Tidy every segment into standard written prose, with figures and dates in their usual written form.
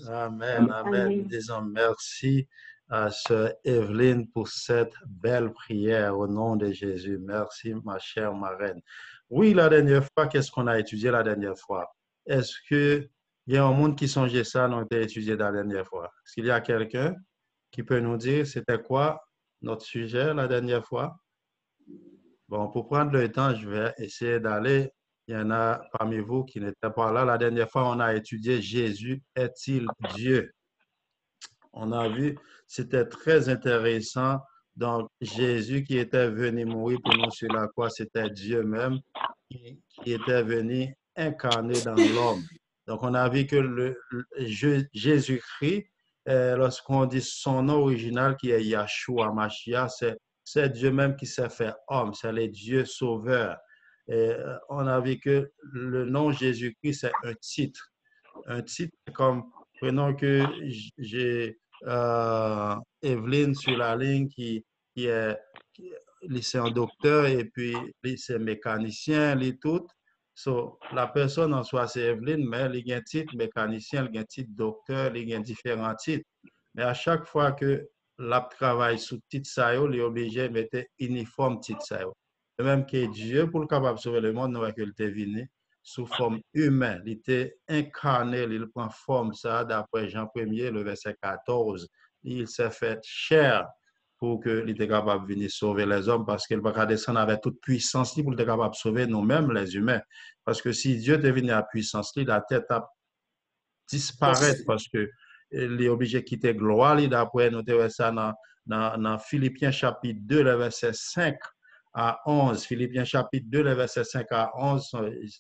Amen, amen. Nous Amen. disons merci à Sœur Evelyne pour cette belle prière au nom de Jésus. Merci, ma chère marraine. Oui, la dernière fois, qu'est-ce qu'on a étudié la dernière fois? Est-ce qu'il y a un monde qui songeait ça, nous avons étudié la dernière fois? Est-ce qu'il y a quelqu'un qui peut nous dire c'était quoi notre sujet la dernière fois? Bon, pour prendre le temps, je vais essayer d'aller. Il y en a parmi vous qui n'étaient pas là. La dernière fois, on a étudié Jésus est-il Dieu? On a vu, c'était très intéressant. Donc, Jésus qui était venu mourir pour nous sur la croix, c'était Dieu même qui était venu incarner dans l'homme. Donc, on a vu que Jésus-Christ, lorsqu'on dit son nom original qui est Yahshua Mashiach, c'est Dieu même qui s'est fait homme, c'est le Dieu sauveur. Et on a vu que le nom Jésus-Christ, c'est un titre. Un titre comme, prenons que j'ai Evelyne sur la ligne qui est, c'est un docteur et puis c'est mécanicien, les tout. So, la personne en soi, c'est Evelyne, mais il y a un titre mécanicien, il y a un titre docteur, il y a différents titres. Mais à chaque fois que la travaille sous titre ça, il est obligé de mettre uniforme titre ça. De même que Dieu, pour le capable de sauver le monde, nous avons qu'il était venu sous forme humaine. Il était incarné, il prend forme ça, d'après Jean 1er, le verset 14. Il s'est fait chair pour qu'il était capable de venir sauver les hommes parce qu'il va descendre avec toute puissance pour être capable de sauver nous-mêmes, les humains. Parce que si Dieu est venu à puissance, la tête a disparaître Yes. parce que il est obligé de quitter gloire. D'après, nous avons ça dans Philippiens chapitre 2, le verset 5 à 11. Philippiens chapitre 2, le verset 5 à 11.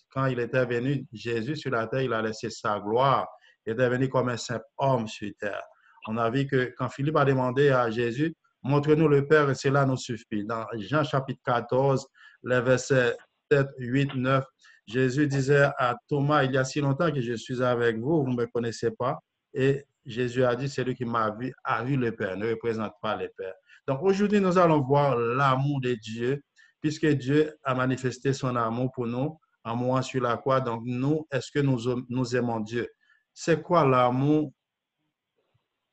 Quand il était venu, Jésus sur la terre, il a laissé sa gloire. Il est devenu comme un simple homme sur terre. On a vu que quand Philippe a demandé à Jésus, montre-nous le Père et cela nous suffit. Dans Jean chapitre 14, le verset 7, 8, 9, Jésus disait à Thomas, il y a si longtemps que je suis avec vous, vous ne me connaissez pas. Et Jésus a dit, celui qui m'a vu a vu le Père, ne représente pas le Père. Donc aujourd'hui, nous allons voir l'amour de Dieu, puisque Dieu a manifesté son amour pour nous en mourant sur la croix. Donc nous, est-ce que nous aimons Dieu? C'est quoi l'amour?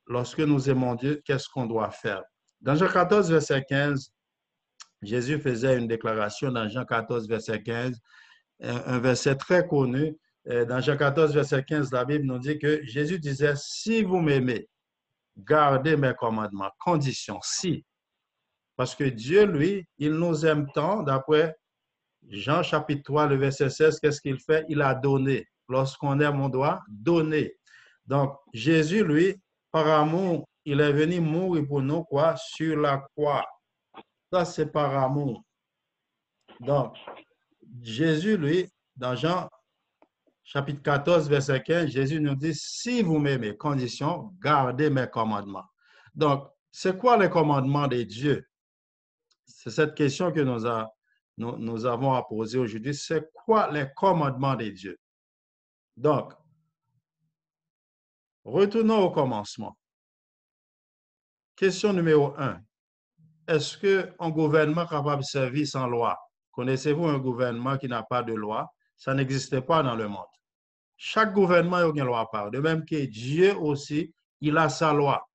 Lorsque nous aimons Dieu, qu'est-ce qu'on doit faire? Dans Jean 14, verset 15, Jésus faisait une déclaration dans Jean 14, verset 15, un verset très connu. Dans Jean 14, verset 15, la Bible nous dit que Jésus disait, si vous m'aimez, gardez mes commandements. Condition, si. Parce que Dieu, lui, il nous aime tant, d'après Jean chapitre 3, le verset 16, qu'est-ce qu'il fait? Il a donné. Lorsqu'on aime, on doit donner. Donc, Jésus, lui, par amour, il est venu mourir pour nous, quoi? Sur la croix. Ça, c'est par amour. Donc, Jésus, lui, dans Jean chapitre 14, verset 15, Jésus nous dit, si vous m'aimez, condition, gardez mes commandements. Donc, c'est quoi les commandements de Dieu? C'est cette question que nous avons à poser aujourd'hui. C'est quoi les commandements de Dieu? Donc, retournons au commencement. Question numéro 1. Est-ce qu'un gouvernement capable de servir sans loi? Connaissez-vous un gouvernement qui n'a pas de loi? Ça n'existe pas dans le monde. Chaque gouvernement a une loi à part. De même que Dieu aussi, il a sa loi.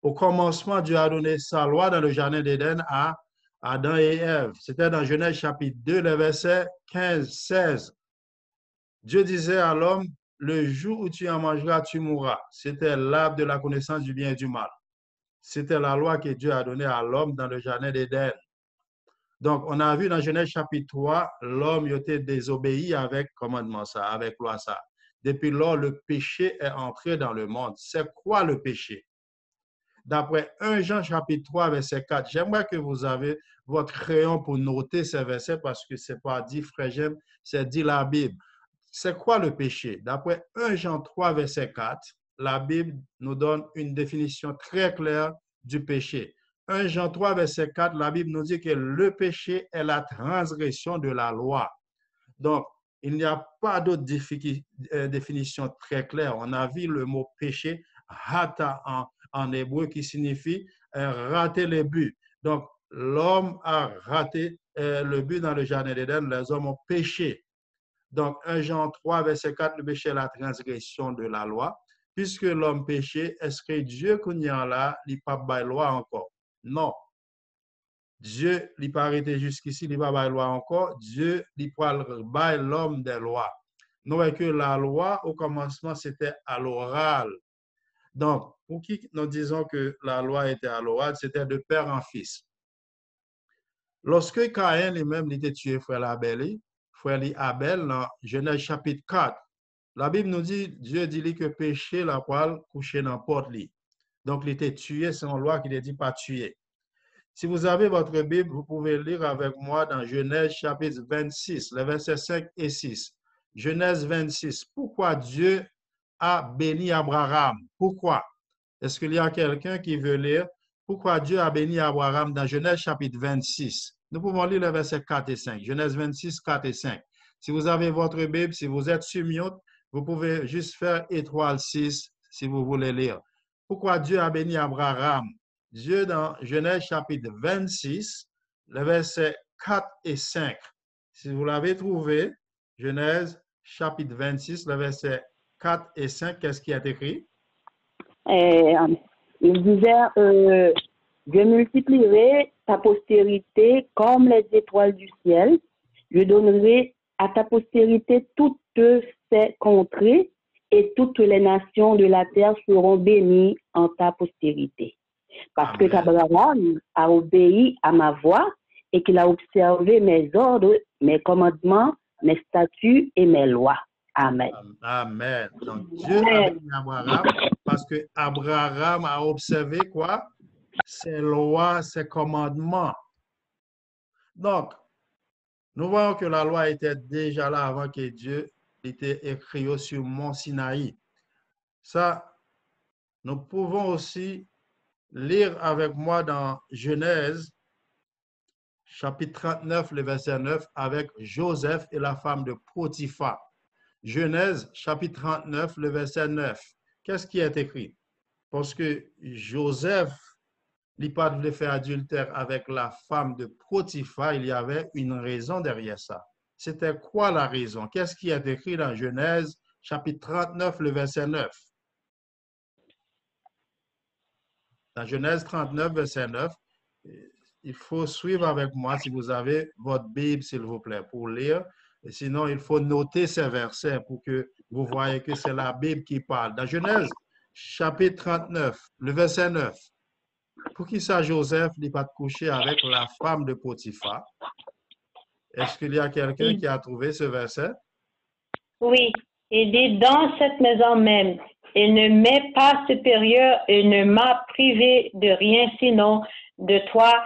Au commencement, Dieu a donné sa loi dans le jardin d'Éden à Adam et Ève. C'était dans Genèse chapitre 2, le verset 15, 16. Dieu disait à l'homme, le jour où tu en mangeras, tu mourras. C'était l'arbre de la connaissance du bien et du mal. C'était la loi que Dieu a donnée à l'homme dans le jardin d'Éden. Donc, on a vu dans Genèse chapitre 3, l'homme était désobéi avec commandement ça, avec loi ça. Depuis lors, le péché est entré dans le monde. C'est quoi le péché? D'après 1 Jean chapitre 3, verset 4, j'aimerais que vous avez votre crayon pour noter ces versets parce que ce n'est pas dit frère j'aime, c'est dit la Bible. C'est quoi le péché? D'après 1 Jean 3, verset 4, la Bible nous donne une définition très claire du péché. 1 Jean 3, verset 4, la Bible nous dit que le péché est la transgression de la loi. Donc, il n'y a pas d'autre définition très claire. On a vu le mot péché, hata en hébreu, qui signifie rater les buts. Donc, l'homme a raté le but dans le jardin d'Éden, les hommes ont péché. Donc, 1 Jean 3, verset 4, le péché est la transgression de la loi. puisque l'homme péché, est-ce que Dieu qu'on y a là, il pas de loi encore? Non. Dieu, il pas arrêté jusqu'ici, il pas de loi encore. Dieu, il pas l'homme des lois. Nous voyons que la loi, au commencement, c'était à l'oral. Donc, pour qui nous disons que la loi était à l'oral, c'était de père en fils. Lorsque Caïn lui-même était tué, frère Abel, dans Genèse chapitre 4, la Bible nous dit, Dieu dit que péché, la poêle, couché dans la porte. Donc, il était tué, c'est une loi qui ne dit pas tuer. Si vous avez votre Bible, vous pouvez lire avec moi dans Genèse chapitre 26, les versets 5 et 6. Genèse 26. Pourquoi Dieu a béni Abraham? Pourquoi? Est-ce qu'il y a quelqu'un qui veut lire pourquoi Dieu a béni Abraham dans Genèse chapitre 26? Nous pouvons lire les versets 4 et 5. Genèse 26, 4 et 5. Si vous avez votre Bible, si vous êtes sur mute, vous pouvez juste faire étoile 6 si vous voulez lire. Pourquoi Dieu a béni Abraham? Dieu dans Genèse chapitre 26, les versets 4 et 5. Si vous l'avez trouvé, Genèse chapitre 26, les versets 4 et 5, qu'est-ce qui est écrit? Il disait, je multiplierai ta postérité comme les étoiles du ciel. Je donnerai à ta postérité toutes ces contrées et toutes les nations de la terre seront bénies en ta postérité. Parce que Abraham a obéi à ma voix et qu'il a observé mes ordres, mes commandements, mes statuts et mes lois. Amen. Amen. Donc, Dieu a béni Abraham parce que Abraham a observé quoi? Ses lois, ses commandements. Donc, nous voyons que la loi était déjà là avant que Dieu était écrit sur Mont Sinaï. Ça, nous pouvons aussi lire avec moi dans Genèse, chapitre 39, le verset 9, avec Joseph et la femme de Potiphar. Genèse, chapitre 39, le verset 9. Qu'est-ce qui est écrit? Parce que Joseph, il pas de faire adultère avec la femme de Potiphar, il y avait une raison derrière ça. C'était quoi la raison? Qu'est-ce qui est écrit dans Genèse, chapitre 39, le verset 9? Dans Genèse 39, verset 9, il faut suivre avec moi si vous avez votre Bible, s'il vous plaît, pour lire. Et sinon, il faut noter ces versets pour que vous voyez que c'est la Bible qui parle. Dans Genèse, chapitre 39, le verset 9, pour qui ça, Joseph n'est pas couché avec la femme de Potiphar? Est-ce qu'il y a quelqu'un qui a trouvé ce verset? Oui, il dit dans cette maison même, il ne m'est pas supérieur et ne m'a privé de rien sinon de toi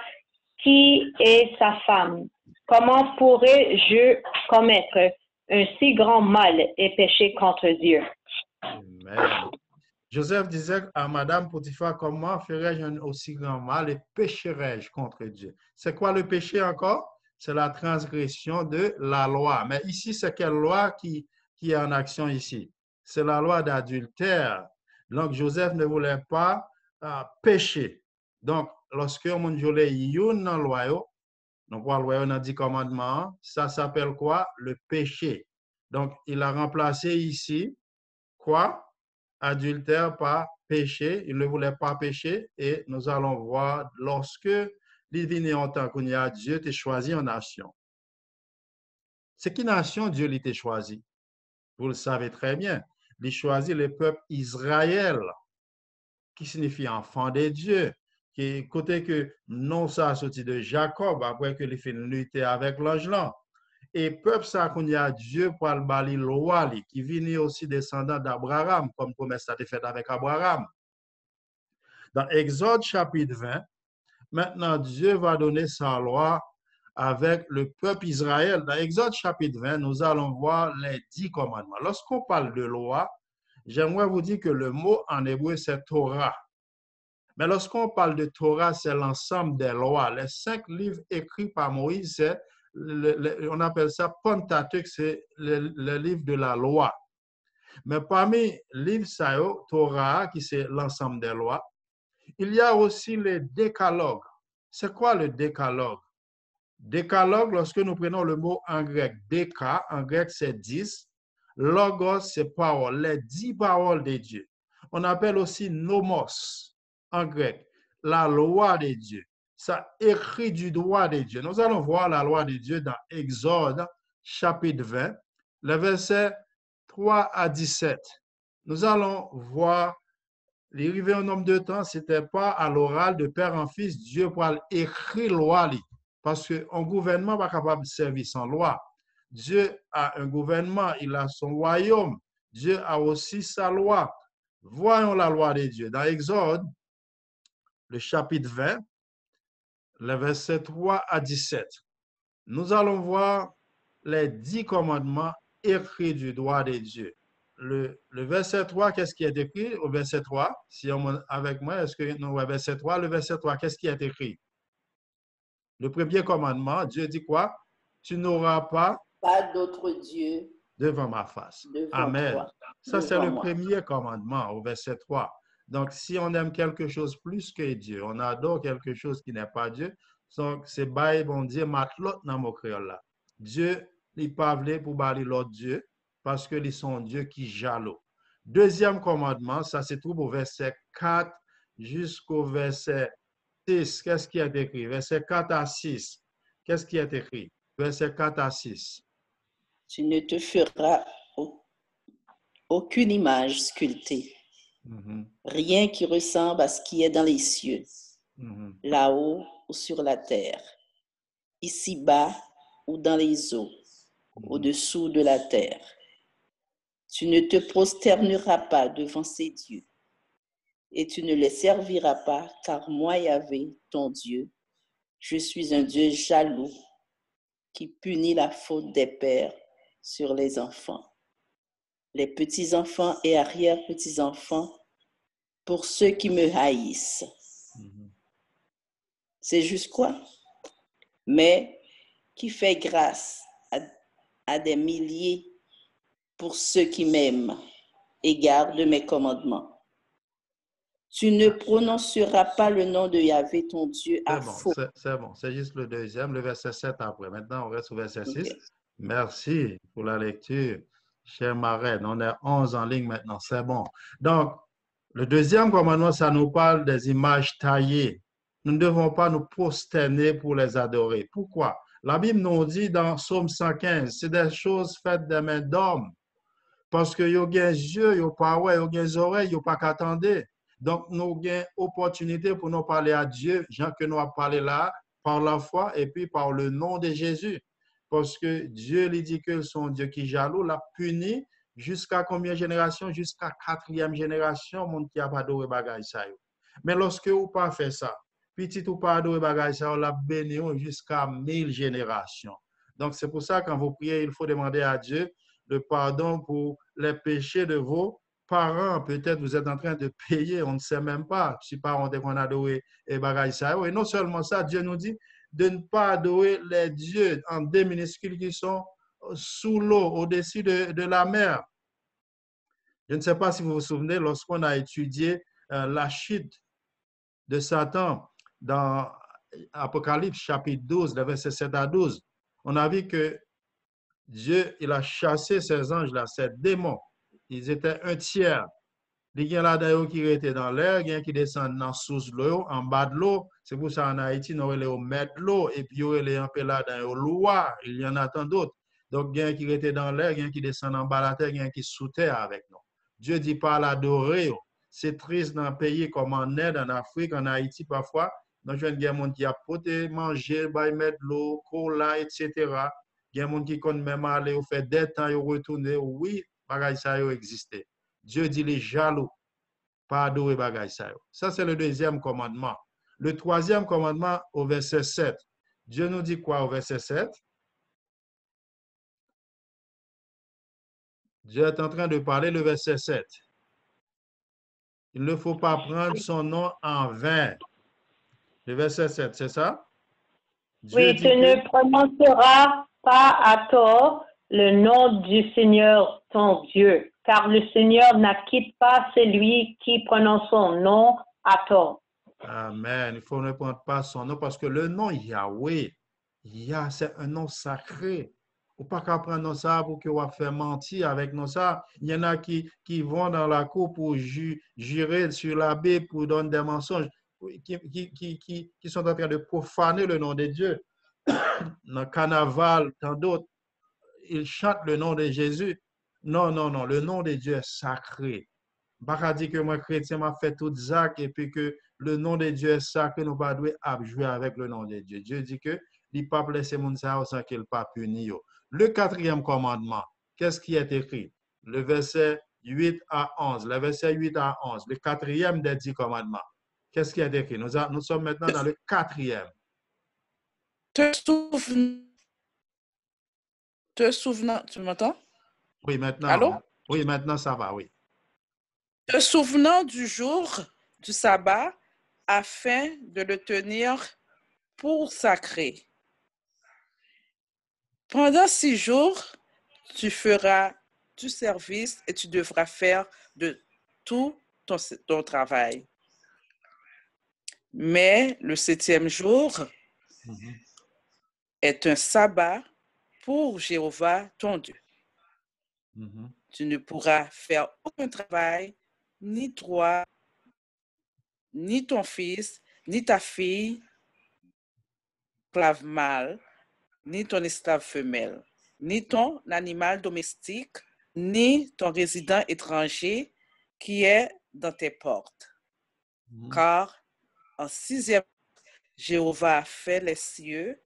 qui es sa femme. Comment pourrais-je commettre un si grand mal et pécher contre Dieu? Amen. Joseph disait à Madame Potiphar, comment ferais-je un aussi grand mal et pécherais-je contre Dieu? C'est quoi le péché encore? C'est la transgression de la loi. Mais ici, c'est quelle loi qui est en action ici? C'est la loi d'adultère. Donc, Joseph ne voulait pas pécher. Donc, lorsque on voulait une loi, donc la loi dans 10 commandements, ça s'appelle quoi? Le péché. Donc, il a remplacé ici quoi? Adultère par péché. Il ne voulait pas pécher et nous allons voir lorsque il vient en tant qu'on y a Dieu t'a choisi en nation. C'est qui nation Dieu t'a choisi? Vous le savez très bien. Il choisit le peuple Israël, qui signifie enfant de Dieu, qui côté que non ça sorti de Jacob après que il fait lutter avec l'ange là. Et peuple ça qu'on y a Dieu pour le bali loi qui vient aussi descendant d'Abraham comme promesse a été faite avec Abraham. Dans Exode chapitre 20, maintenant Dieu va donner sa loi avec le peuple Israël. Dans Exode chapitre 20, nous allons voir les 10 commandements. Lorsqu'on parle de loi, j'aimerais vous dire que le mot en hébreu c'est Torah. Mais lorsqu'on parle de Torah, c'est l'ensemble des lois. Les 5 livres écrits par Moïse, c'est on appelle ça Pentateuque, c'est le livre de la loi. Mais parmi les livres Torah, qui c'est l'ensemble des lois, il y a aussi le décalogue. C'est quoi le décalogue? Décalogue, lorsque nous prenons le mot en grec, déca, en grec c'est 10, logos c'est parole, les 10 paroles de Dieu. On appelle aussi nomos en grec, la loi de Dieu. Ça écrit du droit de Dieu. Nous allons voir la loi de Dieu dans Exode, chapitre 20, le verset 3 à 17. Nous allons voir l'arrivée au nombre de temps, ce n'était pas à l'oral de père en fils, Dieu pour écrire loi. Parce qu'un gouvernement n'est pas capable de servir sans loi. Dieu a un gouvernement, il a son royaume. Dieu a aussi sa loi. Voyons la loi de Dieu. Dans Exode, le chapitre 20, le verset 3 à 17. Nous allons voir les 10 commandements écrits du droit de Dieu. Le verset 3, qu'est-ce qui est écrit au verset 3? Si on avec moi, est-ce que nous, verset 3, le verset 3, qu'est-ce qui est écrit? Le premier commandement, Dieu dit quoi? Tu n'auras pas d'autre Dieu devant ma face. Amen. Toi, ça, c'est le premier commandement au verset 3. Donc, si on aime quelque chose plus que Dieu, on adore quelque chose qui n'est pas Dieu, donc c'est bail bon Dieu matlot dans mon créole là. Dieu, il pas voulu pour bali l'autre Dieu parce que ils sont Dieu qui jaloux. Deuxième commandement, ça se trouve au verset 4 jusqu'au verset 6. Qu'est-ce qui est écrit? Verset 4 à 6. Qu'est-ce qui est écrit? Verset 4 à 6. Tu ne te feras aucune image sculptée. Rien qui ressemble à ce qui est dans les cieux, là-haut ou sur la terre, ici-bas ou dans les eaux, au-dessous de la terre. Tu ne te prosterneras pas devant ces dieux, et tu ne les serviras pas, car moi, Yahvé, ton Dieu, je suis un Dieu jaloux qui punit la faute des pères sur les enfants, les petits-enfants et arrière-petits-enfants, pour ceux qui me haïssent. C'est juste quoi? Mais qui fait grâce à des milliers pour ceux qui m'aiment et gardent mes commandements. Tu ne prononceras pas le nom de Yahvé, ton Dieu, à faux. C'est bon, c'est juste le deuxième, le verset 7 après. Maintenant, on reste au verset 6. Merci pour la lecture, chère marraine. On est 11 en ligne maintenant, c'est bon. Donc, le deuxième commandement, ça nous parle des images taillées. Nous ne devons pas nous prosterner pour les adorer. Pourquoi? La Bible nous dit dans Psaume 115, c'est des choses faites des mains d'hommes. Parce que yo gen yeux, yo pas ouais, yo gen oreilles, yo pas qu'attendre. Donc, nous avons opportunité pour nous parler à Dieu, Jean que nous avons parlé là, par la foi et puis par le nom de Jésus. Parce que Dieu lui dit que son Dieu qui est jaloux l'a puni jusqu'à combien de générations? Jusqu'à 4e génération, monde qui a pas adoré bagay ça. Mais lorsque vous pas fait ça, petit ou pas adoré bagay ça, on l'a béni jusqu'à 1000 générations. Donc, c'est pour ça quand vous priez, il faut demander à Dieu le pardon pour les péchés de vos parents. Peut-être vous êtes en train de payer, on ne sait même pas si parents ont adoré et bagaille ça. Et non seulement ça, Dieu nous dit de ne pas adorer les dieux en des minuscules qui sont sous l'eau, au-dessus de la mer. Je ne sais pas si vous vous souvenez, lorsqu'on a étudié la chute de Satan dans Apocalypse chapitre 12, verset 7 à 12, on a vu que Dieu, il a chassé ces anges-là, ces démons. Ils étaient un tiers. Il y a là qui étaient dans l'air, il y a qui descendent dans sous l'eau, en bas de l'eau. C'est pour ça en Haïti, nous allons mettre l'eau et puis nous allons là dans l'eau. Il y en a tant d'autres. Donc, il y a qui étaient dans l'air, il y a qui descendent en bas de la terre, il y a qui sous terre avec nous. Dieu dit pas l'adorer. C'est triste dans un pays comme en Inde, en Afrique, en Haïti parfois. Donc, il y a des gens qui a poté, manger, mettre l'eau, cola, etc. Il y a des gens qui connaissent même aller, ou fait des temps, ils retourner. Oui, bagay ça a existé. Dieu dit les jaloux, pas adorer bagay ça. Ça, c'est le deuxième commandement. Le troisième commandement au verset 7. Dieu nous dit quoi au verset 7? Dieu est en train de parler le verset 7. Il ne faut pas prendre son nom en vain. Le verset 7, c'est ça? Dieu oui, tu ne prononceras pas à tort le nom du Seigneur ton Dieu, car le Seigneur n'acquitte pas celui qui prononce son nom à tort. Amen. Il faut ne prendre pas son nom parce que le nom Yahweh, c'est un nom sacré. Ou pas qu'à prendre ça pour que vous fait mentir avec nous ça. Il y en a qui vont dans la cour pour jurer sur la Bible, pour donner des mensonges, qui sont en train de profaner le nom de Dieu. Dans le carnaval, tant d'autres, ils chantent le nom de Jésus. Non, non, non, le nom de Dieu est sacré. Pas dire que moi, chrétien, m'a fait tout ça et puis que le nom de Dieu est sacré, nous ne devons pas jouer avec le nom de Dieu. Dieu dit que il ne pas laisser mon ça sans qu'il ne pas punir. Le quatrième commandement, qu'est-ce qui est écrit? Le verset 8 à 11. Le verset 8 à 11. Le quatrième des 10 commandements. Qu'est-ce qui est écrit? Nous sommes maintenant dans le quatrième. Te souvenant, tu m'entends? Oui, maintenant. Allô? Oui, maintenant ça va, oui. Te souvenant du jour du sabbat afin de le tenir pour sacré. Pendant 6 jours, tu feras du service et tu devras faire de tout ton travail. Mais le 7e jour est un sabbat pour Jéhovah ton Dieu. Tu ne pourras faire aucun travail, ni toi, ni ton fils, ni ta fille, esclave mâle, ni ton esclave femelle, ni ton animal domestique, ni ton résident étranger qui est dans tes portes. Car en 6e, Jéhovah a fait les cieux,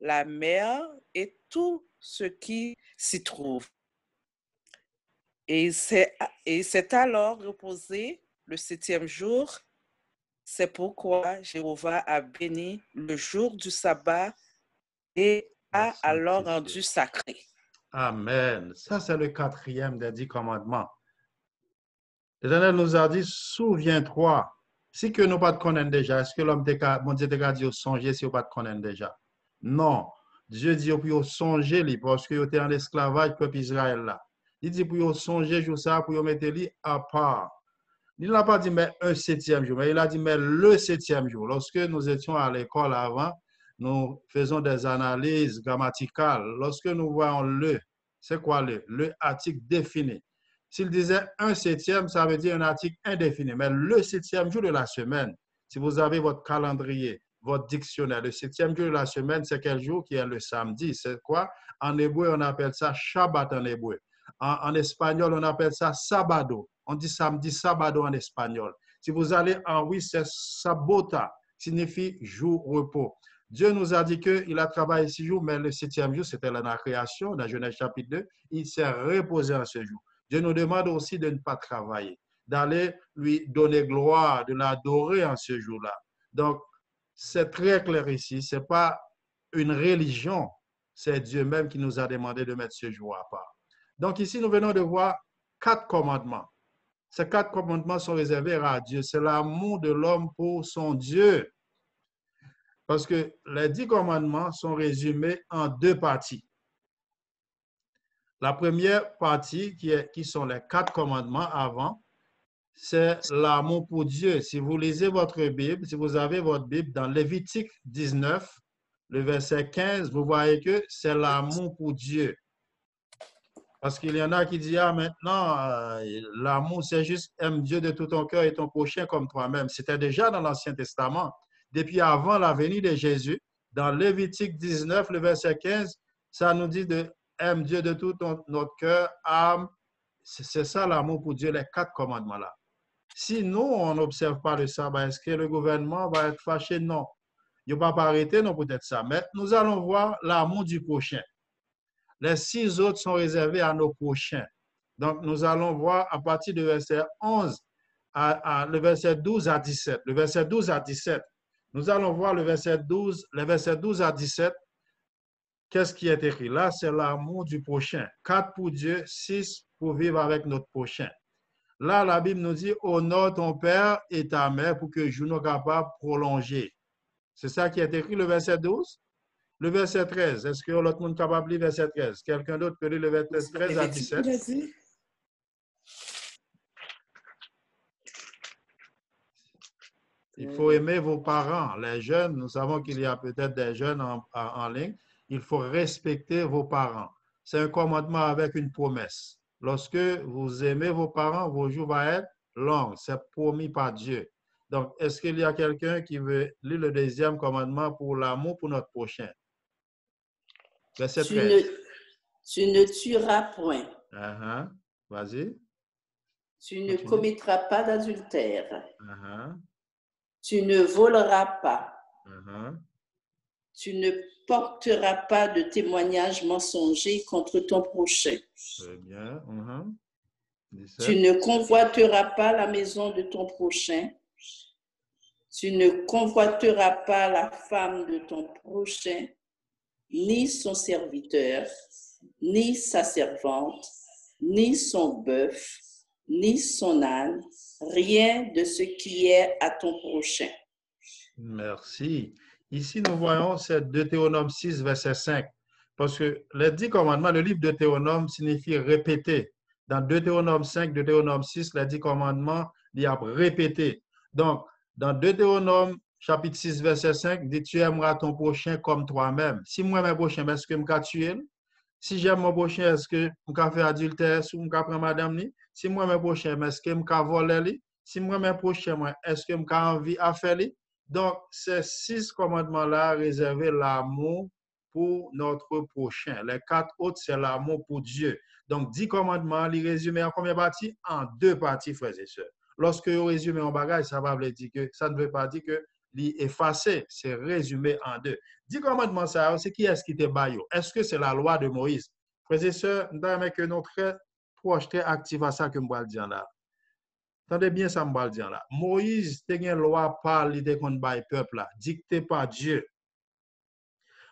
la mer et tout ce qui s'y trouve. Et il s'est alors reposé le 7e jour. C'est pourquoi Jéhovah a béni le jour du sabbat et a alors rendu sacré. Amen. Ça, c'est le quatrième des 10 commandements. L'Éternel nous a dit, souviens-toi. Si que nous ne pas te connaissons déjà, est-ce que l'homme mon Dieu t'a dit, songer si vous ne pas te connaissons déjà? Non. Dieu dit, pour songer, parce que vous êtes en esclavage, peuple Israël là. Il dit, pour songer, jour ça, pour mettre lui à part. Il n'a pas dit, mais un 7e jour, mais il a dit, mais le 7e jour. Lorsque nous étions à l'école avant, nous faisons des analyses grammaticales. Lorsque nous voyons le, c'est quoi le? Le article défini. S'il disait un 7e, ça veut dire un article indéfini. Mais le 7e jour de la semaine, si vous avez votre calendrier, votre dictionnaire, le 7e jour de la semaine, c'est quel jour qui est le samedi? C'est quoi? En hébreu, on appelle ça Shabbat en hébreu. En espagnol, on appelle ça sabado. On dit samedi, sabado en espagnol. Si vous allez en oui, c'est sabota, signifie jour repos. Dieu nous a dit qu'il a travaillé 6 jours, mais le 7e jour, c'était la création, dans Genèse chapitre 2, il s'est reposé en ce jour. Dieu nous demande aussi de ne pas travailler, d'aller lui donner gloire, de l'adorer en ce jour-là. Donc, c'est très clair ici, ce n'est pas une religion, c'est Dieu même qui nous a demandé de mettre ce jour à part. Donc ici, nous venons de voir 4 commandements. Ces 4 commandements sont réservés à Dieu. C'est l'amour de l'homme pour son Dieu. Parce que les 10 commandements sont résumés en 2 parties. La première partie, qui sont les 4 commandements avant, c'est l'amour pour Dieu. Si vous lisez votre Bible, si vous avez votre Bible, dans Lévitique 19, le verset 15, vous voyez que c'est l'amour pour Dieu. Parce qu'il y en a qui disent, ah, maintenant, l'amour, c'est juste aime Dieu de tout ton cœur et ton prochain comme toi-même. C'était déjà dans l'Ancien Testament. Depuis avant la venue de Jésus, dans Lévitique 19, le verset 15, ça nous dit de aime Dieu de tout notre cœur, âme. C'est ça l'amour pour Dieu, les 4 commandements-là. Si nous, on n'observe pas le sabbat, est-ce que le gouvernement va être fâché? Non. Il ne va pas arrêter, non, peut-être ça. Mais nous allons voir l'amour du prochain. Les 6 autres sont réservés à nos prochains. Donc, nous allons voir à partir du verset 11 le verset 12 à 17. Le verset 12 à 17. Nous allons voir le verset 12 à 17. Qu'est-ce qui est écrit? Là, c'est l'amour du prochain. 4 pour Dieu, 6 pour vivre avec notre prochain. Là, la Bible nous dit, honore ton père et ta mère pour que je sois capable de prolonger. C'est ça qui est écrit, le verset 12? Le verset 13, est-ce que l'autre monde est capable de lire le verset 13? Quelqu'un d'autre peut lire le verset 13 à 17? Il faut aimer vos parents. Les jeunes, nous savons qu'il y a peut-être des jeunes en ligne. il faut respecter vos parents. C'est un commandement avec une promesse. Lorsque vous aimez vos parents, vos jours vont être longs. C'est promis par Dieu. Donc, est-ce qu'il y a quelqu'un qui veut lire le deuxième commandement pour l'amour pour notre prochain? Verset 13. Tu ne tueras point. Vas-y. Tu ne commettras pas d'adultère. Uh-huh. Tu ne voleras pas. Uh-huh. Tu ne porteras pas de témoignage mensonger contre ton prochain. Très bien. Tu ne convoiteras pas la maison de ton prochain. Tu ne convoiteras pas la femme de ton prochain, ni son serviteur, ni sa servante, ni son bœuf, ni son âne, rien de ce qui est à ton prochain. Merci. Ici, nous voyons, c'est Deutéronome 6, verset 5. Parce que les 10 commandements, le livre de Deutéronome signifie répéter. Dans Deutéronome 5, Deutéronome 6, les 10 commandements, il y a répété. Donc, dans Deutéronome chapitre 6, verset 5, dit, tu aimeras ton prochain comme toi-même. Si moi, mon prochain, est-ce que je vais tuer? Si j'aime mon prochain, est-ce que je vais faire adultère ou je vais prendre madame? Si moi, mon prochain, est-ce que je vais voler? Si moi, mon prochain, est-ce que je vais envie à faire? Donc, ces 6 commandements-là réservent l'amour pour notre prochain. Les 4 autres, c'est l'amour pour Dieu. Donc, 10 commandements, les résumés en combien de parties? En 2 parties, frères et sœurs. Lorsque vous résumez en bagage, ça ne veut pas dire que l'effacer, c'est résumé en 2. 10 commandements, ça, c'est qui est-ce qui te baille? Est-ce que c'est la loi de Moïse? Frères et sœurs, nous avons que notre très proche, très actif à ça que je vais dire là. Attendez bien ça, je vais dire là. Moïse, tu as une loi par l'idée qu'on baille peuple là, dictée par Dieu.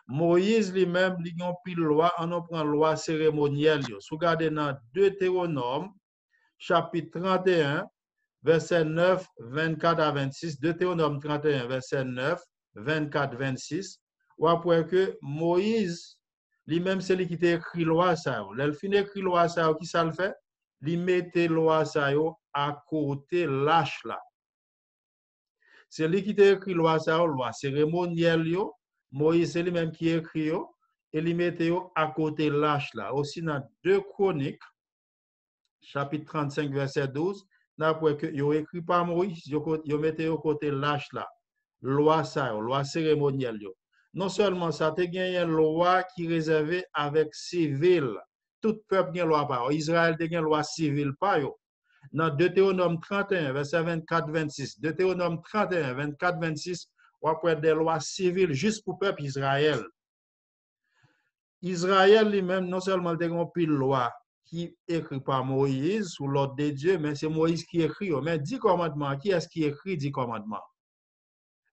Moïse lui-même, il a pris loi, on prend loi cérémonielle. Si vous regardez dans Deutéronome, chapitre 31, verset 9, 24 à 26, Deutéronome 31, verset 9, 24, 26, ou après que Moïse, lui-même, c'est lui qui a écrit loi ça. Il fin écrit loi ça, qui ça le fait? Il mettait loi ça à côté lâche là. C'est lui qui a écrit loi ça, loi cérémonielle yo. Moïse, c'est lui-même qui a écrit yo, et il mettait à côté lâche là. Aussi dans 2 Chroniques, chapitre 35, verset 12, d'après que yo écrit par Moïse, yo mettait au côté lâche là. Loi ça, loi cérémonielle yo. Non seulement ça, tu as une loi qui est réservée avec civil. Tout peuple a une loi par. Israël a une loi civile par yo. Dans Deutéronome 31, verset 24-26, Deutéronome 31, 24-26, on a des lois civiles juste pour le peuple Israël. Israël lui-même, non seulement il a une loi qui est écrite par Moïse sous l'ordre de Dieu, mais c'est Moïse qui écrit. Mais 10 commandements, qui est-ce qui écrit 10 commandements?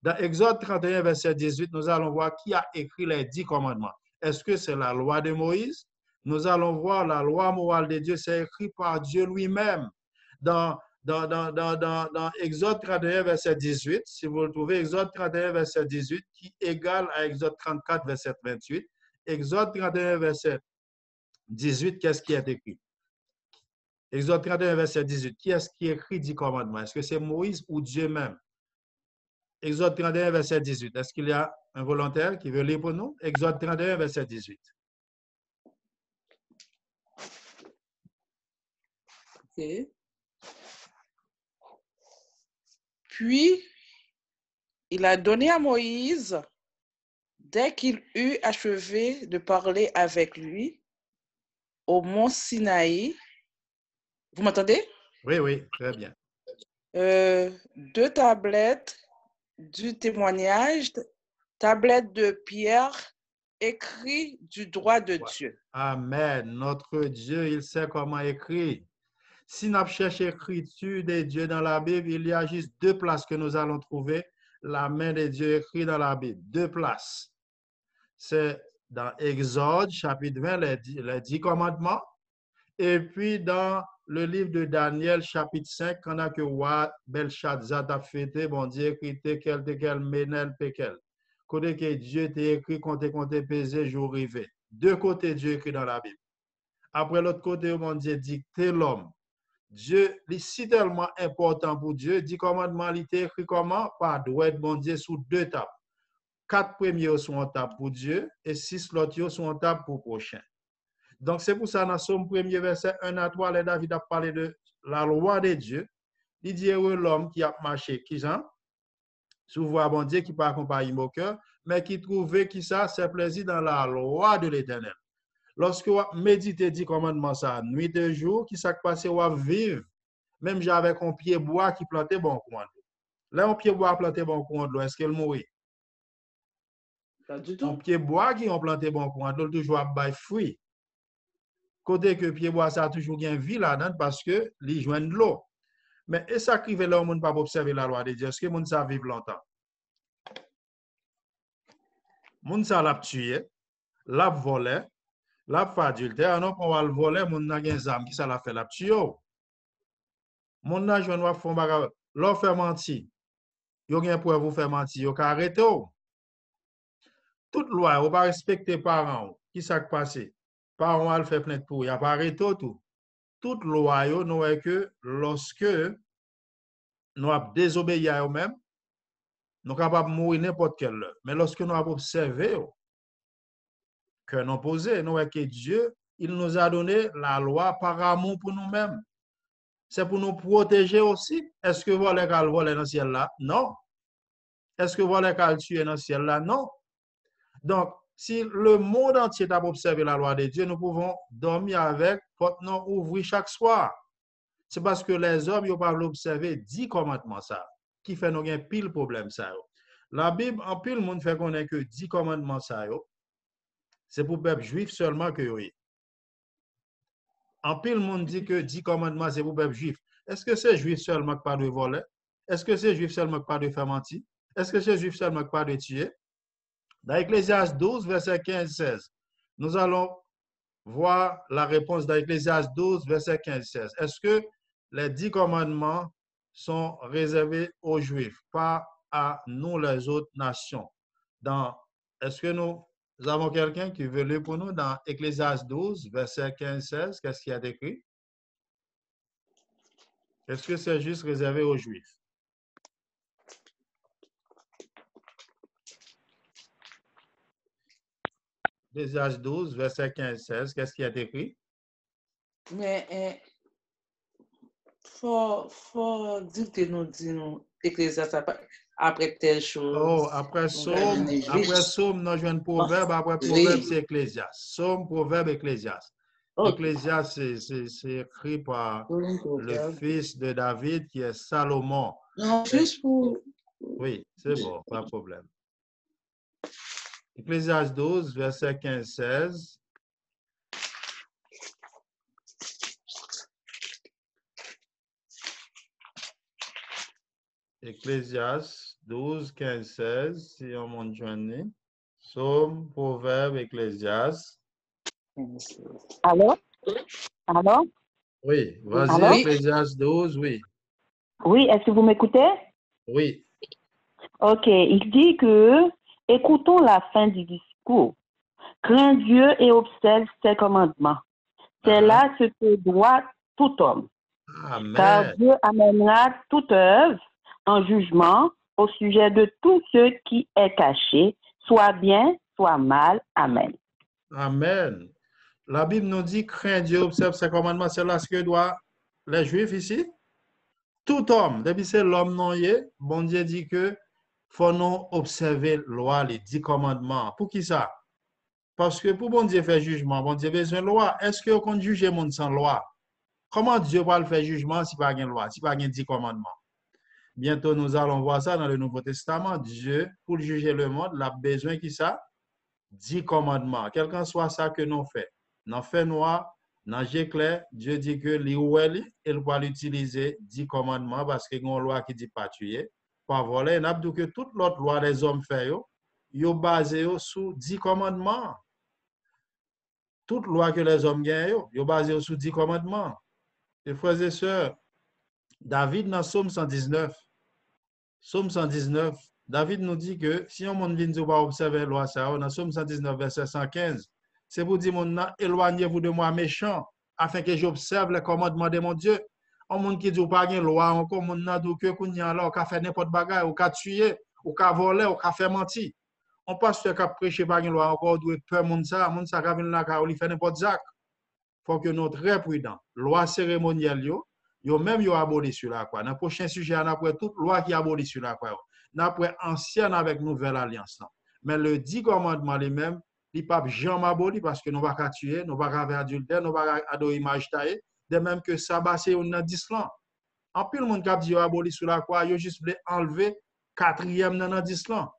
Dans Exode 31, verset 18, nous allons voir qui a écrit les 10 commandements. Est-ce que c'est la loi de Moïse? Nous allons voir la loi morale de Dieu, c'est écrit par Dieu lui-même. Dans Exode 31, verset 18, si vous le trouvez, Exode 31, verset 18, qui est égal à Exode 34, verset 28. Exode 31, verset 18, qu'est-ce qui est écrit? Exode 31, verset 18, qui est-ce qui écrit 10 commandements? Est-ce que c'est Moïse ou Dieu même? Exode 31, verset 18. Est-ce qu'il y a un volontaire qui veut lire pour nous? Exode 31, verset 18. Okay. Puis, il a donné à Moïse, dès qu'il eut achevé de parler avec lui, au mont Sinaï. Vous m'entendez? Oui, oui, très bien. 2 tablettes du témoignage, tablettes de pierre, écrit du droit de Dieu. Amen. Notre Dieu, il sait comment écrire. Si nous cherchons l'écriture de Dieu dans la Bible, il y a juste 2 places que nous allons trouver la main de Dieu écrite dans la Bible. 2 places. C'est dans Exode, chapitre 20, les 10 commandements. Et puis dans le livre de Daniel, chapitre 5, quand on a que roi Belshazzar a fêté, bon Dieu écrit quel menel pekel. Côté que Dieu t'a écrit, compter, peser, jour rivé. 2 côtés Dieu écrit dans la Bible. Après l'autre côté, bon Dieu dicté l'homme. Dieu, c'est tellement important pour Dieu, 10 commandements, il était écrit comment? Par droit, bon Dieu, sous 2 tables. 4 premiers sont en table pour Dieu et 6 l'autres sont en table pour prochain. Donc, c'est pour ça, dans Somme 1er, verset 1 à 3, David a parlé de la loi de Dieu. Il dit heureux l'homme qui a marché, qui Jean, sous voie bon Dieu, qui pas accompagné mon cœur, mais qui trouvait qui ça, c'est plaisir dans la loi de l'Éternel. Lorsque vous méditez 10 commandements, ça, nuit et jour, qui s'est passé, vous vivre, même j'avais un pied bois qui plantait bon coin. Là, un pied bois planté bon coin de l'eau, est-ce qu'elle mourit? Pas du tout. Un pied bois qui ont planté bon coin de l'eau, toujours à bail fruit. Côté que pied bois, ça a toujours bien vie là-dedans parce que les joignent de l'eau. Mais est-ce que ça arrive là où on ne peut pas observer la loi de Dieu? Est-ce que on ça vivre longtemps? On ça l'a tué, l'a volé, l'a fait adultère. Non, on va le voler, on n'a pas d'âme qui ça l'a fait l'a tué. Mon n'a joué noir fond bagarre. L'on fait mentir. Yo gen pour vous faire mentir, yo ka arrêter. Toute loi, on pas respecter parents. Qui ça qui passe? Parents al fait plainte pour, y a pas arrêté tout. Toute loi yo nous est que lorsque nous avons désobéi à eux-mêmes, nous sommes capables de mourir n'importe quelle heure. Mais lorsque nous avons observé que nous posé, nous voyons que Dieu, il nous a donné la loi par amour pour nous-mêmes. C'est pour nous protéger aussi. Est-ce que vous voulez qu'elle vole dans le ciel là? Non. Est-ce que vous voulez qu'elle tue dans le ciel là? Non. Donc, si le monde entier a observé la loi de Dieu, nous pouvons dormir avec, porte nous ouvrir chaque soir. C'est parce que les hommes n'ont pas observé 10 commandements ça, qui fait nous un pile problème ça. La Bible, en pile, le monde fait qu'on ait que 10 commandements ça. C'est pour le peuple juif seulement que oui. En pile, le monde dit que 10 commandements, c'est pour le peuple juif. Est-ce que c'est juif seulement qui pas de voler? Est-ce que c'est juif seulement qui pas de faire mentir? Est-ce que c'est juif seulement qui pas de tuer? Dans Ecclésiaste 12, verset 15-16, nous allons voir la réponse d'Ecclésiaste 12, verset 15-16. Est-ce que les 10 commandements sont réservés aux Juifs, pas à nous les autres nations? Est-ce que nous avons quelqu'un qui veut lire pour nous dans Ecclésiaste 12, verset 15-16? Qu'est-ce qu'il y a écrit? Est-ce que c'est juste réservé aux Juifs? Ecclésiaste 12, verset 15-16, qu'est-ce qu'il y a écrit? Mais faut dire que nous Ecclésiaste après telle chose. Oh, après Somme, nous avons un proverbe, après proverbe, c'est Ecclésiaste. Somme, proverbe, Ecclésiaste. Ecclésiaste, c'est écrit par le fils de David qui est Salomon. Non, juste pour... Oui, c'est bon, pas de problème. Ecclésiaste 12, verset 15-16. Ecclésiaste 12, 15-16, si on monte journée. Somme, proverbe, Ecclésiaste. Alors? Alors? Oui, vas-y, Ecclésiaste 12, oui. Oui, est-ce que vous m'écoutez? Oui. Ok, il dit que, écoutons la fin du discours. Crains Dieu et observe ses commandements. C'est là ce que doit tout homme. Amen. Car Dieu amènera toute œuvre en jugement au sujet de tout ce qui est caché, soit bien, soit mal. Amen. Amen. La Bible nous dit, crains Dieu, observe ses commandements. C'est là ce que doit les Juifs ici. Tout homme, depuis c'est l'homme non y est, bon Dieu dit que faut nous observer la loi, les 10 commandements. Pour qui ça? Parce que pour bon Dieu faire jugement, bon Dieu besoin de loi. Est-ce que qu'on juge le monde sans loi? Comment Dieu va le faire jugement si pas une loi, si pas 10 commandements? Bientôt, nous allons voir ça dans le Nouveau Testament. Dieu, pour juger le monde, il a besoin qui ça? 10 commandements. Quel qu'en soit ça que nous faisons. Dans fait noir, dans G clair, Dieu dit que il va l'utiliser 10 commandements parce qu'il y a une loi qui dit pas tuer, pas voler. Il a dit que toute l'autre loi des hommes fait, yo basé sur 10 commandements. Toute loi que les hommes gagnent, yo basé sur 10 commandements. Et frères et sœurs, David dans Somme 119, David nous dit que si on ne vient pas observer la loi, ça, dans Somme 119, verset 115, c'est pour dire, éloignez-vous de moi méchant, afin que j'observe les commandements de mon Dieu. On monde qui dit pas de loi, encore on n'a dit que qu'on y a là, on fait n'importe bagarre, on a tué, on a volé, on a fait mentir. on pasteur qui a prêché par une loi encore, doit peur moun ça qui vient là, qui fait n'importe quoi. Faut que nous très prudents. Loi cérémonielle, yo même yo aboli sur la croix. Dans le prochain sujet, on après toute loi qui abolit sur la croix. On après ancienne avec nouvelle alliance. Mais le 10 commandements lui-même, il ne peut jamais aboli parce que nous ne pouvons pas tuer, nous ne pouvons pas faire adultère, nous ne pouvons pas adorer image taillée, de même que sabbat c'est un 10 ans. En plus, le monde qui a dit aboli sur la croix, il juste voulu enlever quatrième dans 10 ans.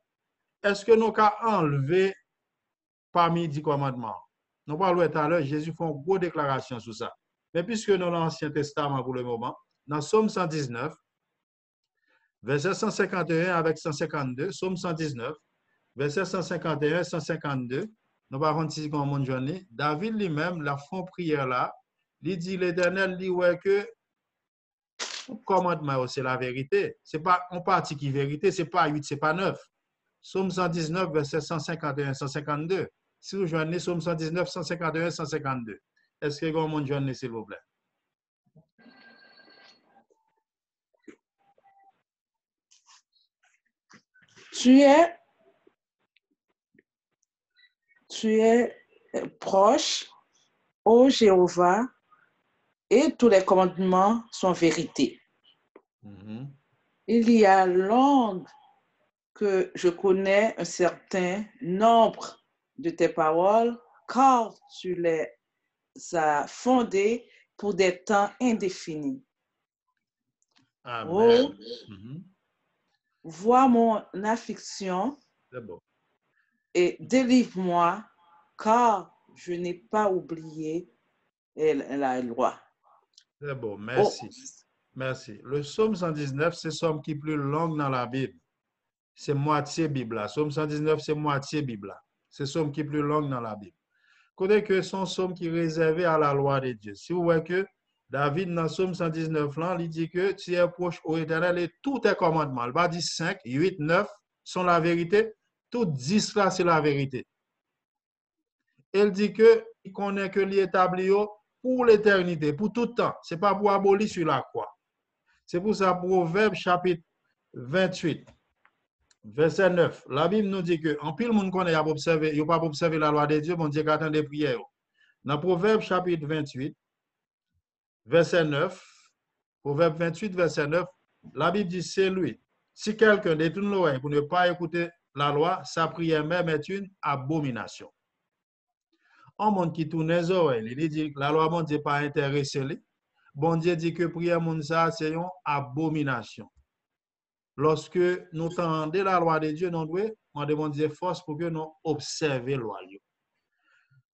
Est-ce que nous avons enlevé parmi 10 commandements? Nous parlons tout à l'heure, Jésus fait une grosse déclaration sur ça. Mais puisque nous avons l'Ancien Testament pour le moment, dans Somme 119, verset 151 avec 152, Somme 119, verset 151 152, nous allons voir comment mon journée. David lui-même, la fond prière là, il dit l'Éternel dit ouais que commandement c'est la vérité. C'est pas on partie qui vérité, c'est pas 8, c'est pas 9. Somme 119, verset 151 152. Si vous joignez Somme 119, 151, 152. Est-ce que vous mon journée, s'il vous plaît? Tu es proche, ô Jéhovah, et tous les commandements sont vérité. Il y a longtemps que je connais un certain nombre de tes paroles, car tu les as fondées pour des temps indéfinis. Amen. Oh, vois mon affliction et délivre-moi, car je n'ai pas oublié la loi. C'est bon, merci. Merci. Le psaume 119, c'est le psaume qui est plus long dans la Bible. C'est moitié Bible. Psaume 119, c'est moitié Bible. C'est le psaume qui est plus long dans la Bible. Connaissez que son psaume qui est réservé à la loi de Dieu. Si vous voyez que David, dans le psaume 119, là, il dit que tu es proche au Éternel et tous tes commandements. Il va dire 5, 8, 9 sont la vérité. Tout 10 là, c'est la vérité. Il dit que il connaît que l'établi pour l'éternité, pour tout temps. Ce n'est pas pour abolir sur la croix. C'est pour ça, Proverbe chapitre 28, verset 9. La Bible nous dit que, en pile, le monde connaît, il n'y a pas observé la loi de Dieu, bon Dieu qui attend des prières. Dans Proverbe chapitre 28, verset 9, Proverbe 28, verset 9, la Bible dit, c'est lui. Si quelqu'un détourne l'oreille pour ne pas écouter la loi, sa prière même est une abomination. Un monde qui tourne les oreilles, il dit que la loi, bon Dieu, pas intéressé. Bon Dieu dit que prière, mon ça, c'est une abomination. Lorsque nous tendons la loi de Dieu, nous devons demander force pour que nous observions la loi.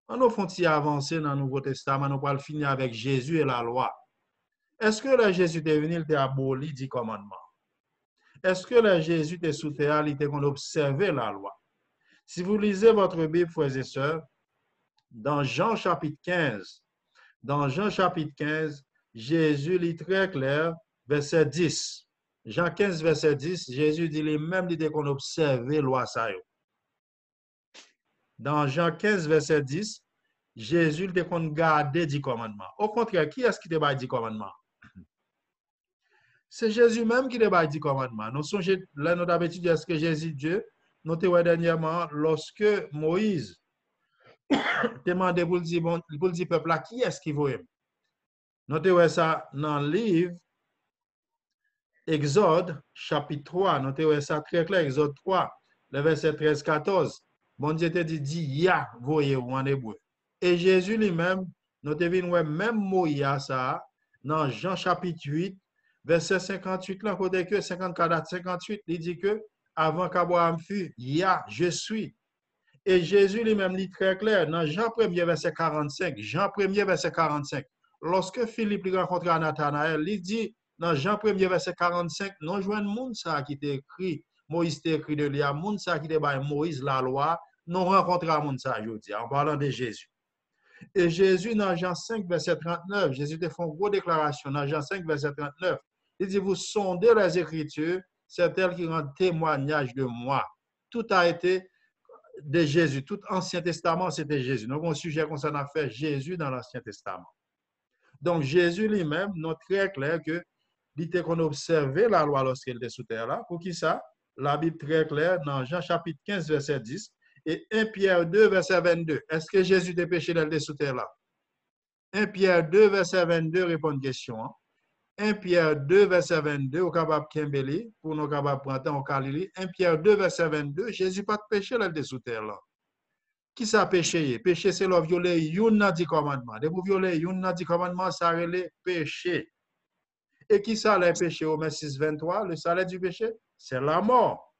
On nous font avancer dans le Nouveau Testament, nous allons finir avec Jésus et la loi. Est-ce que le Jésus est venu, il a aboli 10 commandements? Est-ce que le Jésus est sous terre, il a observé la loi? Si vous lisez votre Bible, frères et sœurs, dans Jean chapitre 15, Jésus lit très clair, verset 10. Jean 15, verset 10, Jésus dit les mêmes idées qu'on observe la loi. Dans Jean 15, verset 10, Jésus dit qu'on garde 10 commandements. Au contraire, qui est-ce qui débat 10 commandements? C'est Jésus même qui débat 10 commandements. Nous sommes là, nous avons étudié ce que Jésus dit. Nous avons dernièrement, lorsque Moïse demandait pour le dire peuple là, qui est-ce qui veut? Nous avons ça dans le livre Exode, chapitre 3. Nous avons ça très clair, Exode 3, le verset 13-14. Bon Dieu te dit, ya, voyez vous en hébreu. Et Jésus lui-même, nous avons même Moïse ça, dans Jean chapitre 8, verset 58, là, côté que 54 58, il dit que avant qu'Abraham fût, ya, je suis. Et Jésus lui-même dit très clair, dans Jean 1er, verset 45, Jean 1er, verset 45, lorsque Philippe rencontra Nathanaël, il dit, dans Jean 1er, verset 45, non joignent monde ça qui t'a écrit, Moïse t'a écrit de l'IA, monde ça qui t'a écrit Moïse la loi, non rencontra monde ça aujourd'hui, en parlant de Jésus. Et Jésus, dans Jean 5, verset 39, Jésus te fait une grosse déclaration, dans Jean 5, verset 39, il dit, vous sondez les Écritures, c'est elles qui rendent témoignage de moi. Tout a été de Jésus. Tout Ancien Testament, c'était Jésus. Donc, un sujet concernant faire Jésus dans l'Ancien Testament. Donc, Jésus lui-même, nous très clair que il était qu'on observait la loi lorsqu'il était sous terre là. Pour qui ça? la Bible très claire dans Jean chapitre 15, verset 10 et 1 Pierre 2, verset 22. Est-ce que Jésus a péché dans le sous terre là? 1 Pierre 2, verset 22 répond à une question. 1 Pierre 2, verset 22, au capable Kimbeli, pour nous capables prendre au Kalili. 1 Pierre 2, verset 22, Jésus pas de péché dans le sous terre là. Qui ça péché? Péché, c'est le violer une dans 10 commandements. De vous violer une dans 10 commandements, ça relève péché. Et qui ça le péché au 6, 23? Le salaire du péché, c'est la mort.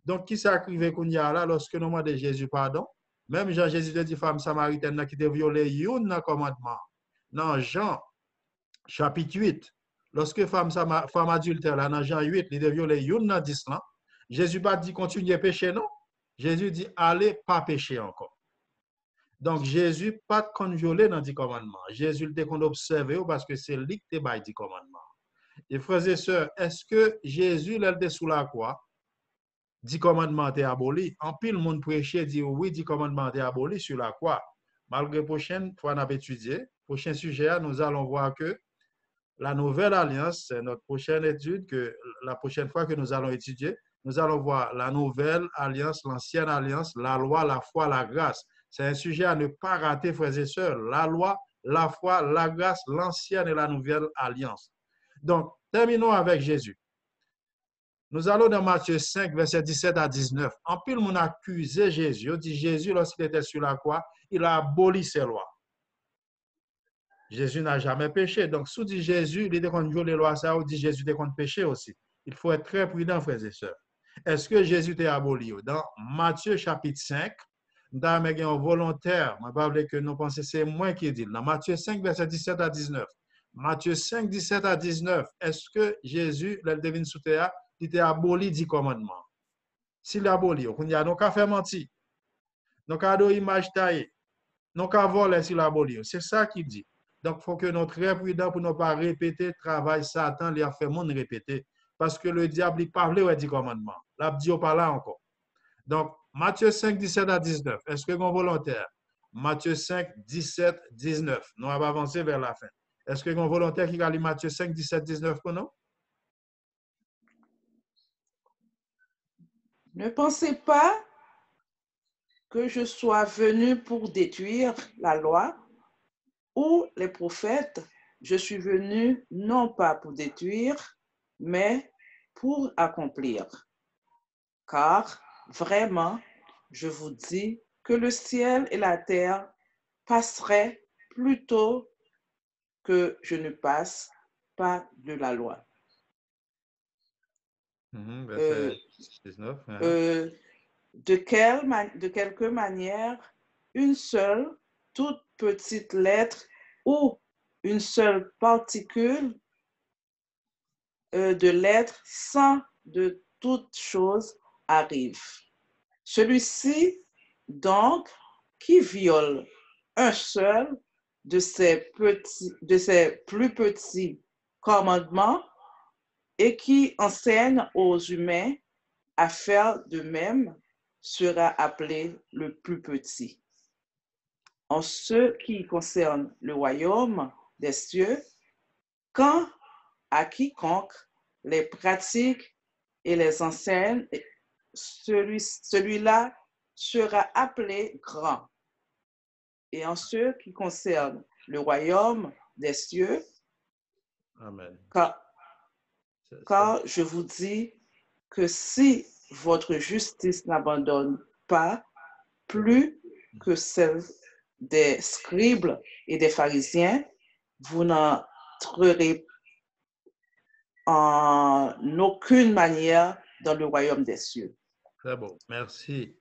Donc, qui ça arrivé qu'on y a là lorsque nous demandons de Jésus pardon? Même Jean-Jésus dit femme samaritaine qui a violé une dans commandement. Dans Jean chapitre 8, lorsque femme adultère là, dans Jean 8, il a violé une dans 10 là, Jésus pas dit continuer à pécher, non? Jésus dit allez pas pécher encore. Donc, Jésus pas de qu'on violer dans 10 commandements. Jésus le qu'on observe parce que c'est lui qui te 10 commandements. Et frères et sœurs, est-ce que Jésus l'a été sous la croix? 10 commandements étaient abolis. En pile, le monde prêchait, dit oui, 10 commandements étaient abolis sur la croix. Malgré la prochaine fois, on a étudié, prochain sujet, nous allons voir que la nouvelle alliance, c'est notre prochaine étude, que la prochaine fois que nous allons étudier, nous allons voir la nouvelle alliance, l'ancienne alliance, la loi, la foi, la grâce. C'est un sujet à ne pas rater, frères et sœurs. La loi, la foi, la grâce, l'ancienne et la nouvelle alliance. Donc, terminons avec Jésus. Nous allons dans Matthieu 5, verset 17 à 19. En pile, on a accusé Jésus. On dit Jésus, lorsqu'il était sur la croix, il a aboli ses lois. Jésus n'a jamais péché. Donc, si on dit Jésus, il était contre les lois, ça, on dit Jésus était contre péché aussi. Il faut être très prudent, frères et sœurs. Est-ce que Jésus était aboli? Dans Matthieu chapitre 5, nous avons un volontaire. Je ne sais pas que nous pensons que c'est moi qui dis. Dans Matthieu 5, verset 17 à 19. Matthieu 5, 17 à 19. Est-ce que Jésus, le devine sous terre, il était aboli 10 commandements? S'il est aboli, on y a nos faire mentir, nos cadeaux image taillée, nos voler s'il est aboli. C'est ça qu'il dit. Donc, il faut que nous soyons très prudents pour ne pas répéter le travail Satan, il a fait monde répéter. Parce que le diable, il parle aux 10 commandements. L'abdio pas là encore. Donc, Matthieu 5, 17 à 19. Est-ce que vous volontaire? Matthieu 5, 17, 19. Nous allons avancer vers la fin. Est-ce que vous volontaire qui a lu Matthieu 5, 17, 19 pour nous? Ne pensez pas que je sois venu pour détruire la loi ou les prophètes. Je suis venu non pas pour détruire, mais pour accomplir. Car vraiment, je vous dis que le ciel et la terre passeraient plutôt que je ne passe pas de la loi. Verset 19. De quelque manière, une seule toute petite lettre ou une seule particule de lettre sans de toute chose arrive. Celui-ci, donc, qui viole un seul de ces plus petits commandements et qui enseigne aux humains à faire de même, sera appelé le plus petit. En ce qui concerne le royaume des cieux, quand à quiconque les pratiques et les enseigne, celui-là sera appelé grand. Et en ce qui concerne le royaume des cieux, Amen. Car je vous dis que si votre justice n'abandonne pas plus que celle des scribes et des pharisiens, vous n'entrerez en aucune manière dans le royaume des cieux. Très bon, merci.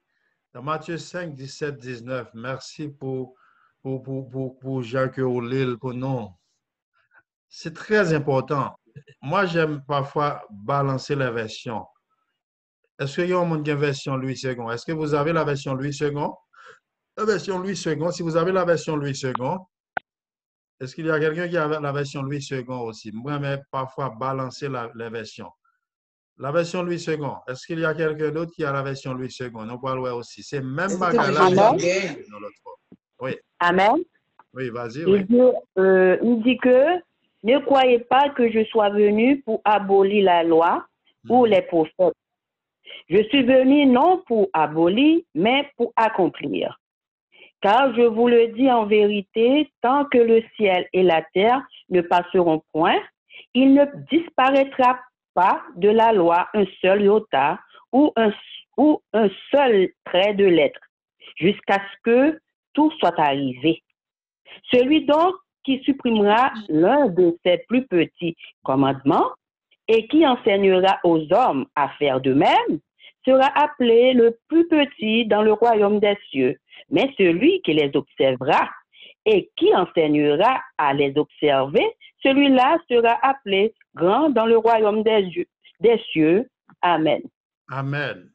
Dans Matthieu 5, 17, 19, merci pour Jacques Oulil, pour nous. C'est très important. Moi, j'aime parfois balancer les versions. Est-ce qu'il y a une version Louis II? Est-ce que vous avez la version Louis II? La version Louis II, si vous avez la version Louis II, est-ce qu'il y a quelqu'un qui a la version Louis II aussi? Moi, j'aime parfois balancer les versions. La version Louis II, est-ce qu'il y a quelqu'un d'autre qui a la version Louis II? Nous parlons aussi. C'est même bagage. Oui. Amen. Oui, vas-y. Oui. Il dit que ne croyez pas que je sois venu pour abolir la loi ou les prophètes. Je suis venu non pour abolir, mais pour accomplir. Car je vous le dis en vérité, tant que le ciel et la terre ne passeront point, il ne disparaîtra pas de la loi un seul iota ou un seul trait de lettre, jusqu'à ce que tout soit arrivé. Celui donc qui supprimera l'un de ses plus petits commandements et qui enseignera aux hommes à faire de même, sera appelé le plus petit dans le royaume des cieux. Mais celui qui les observera et qui enseignera à les observer, celui-là sera appelé grand dans le royaume des cieux. Amen. Amen.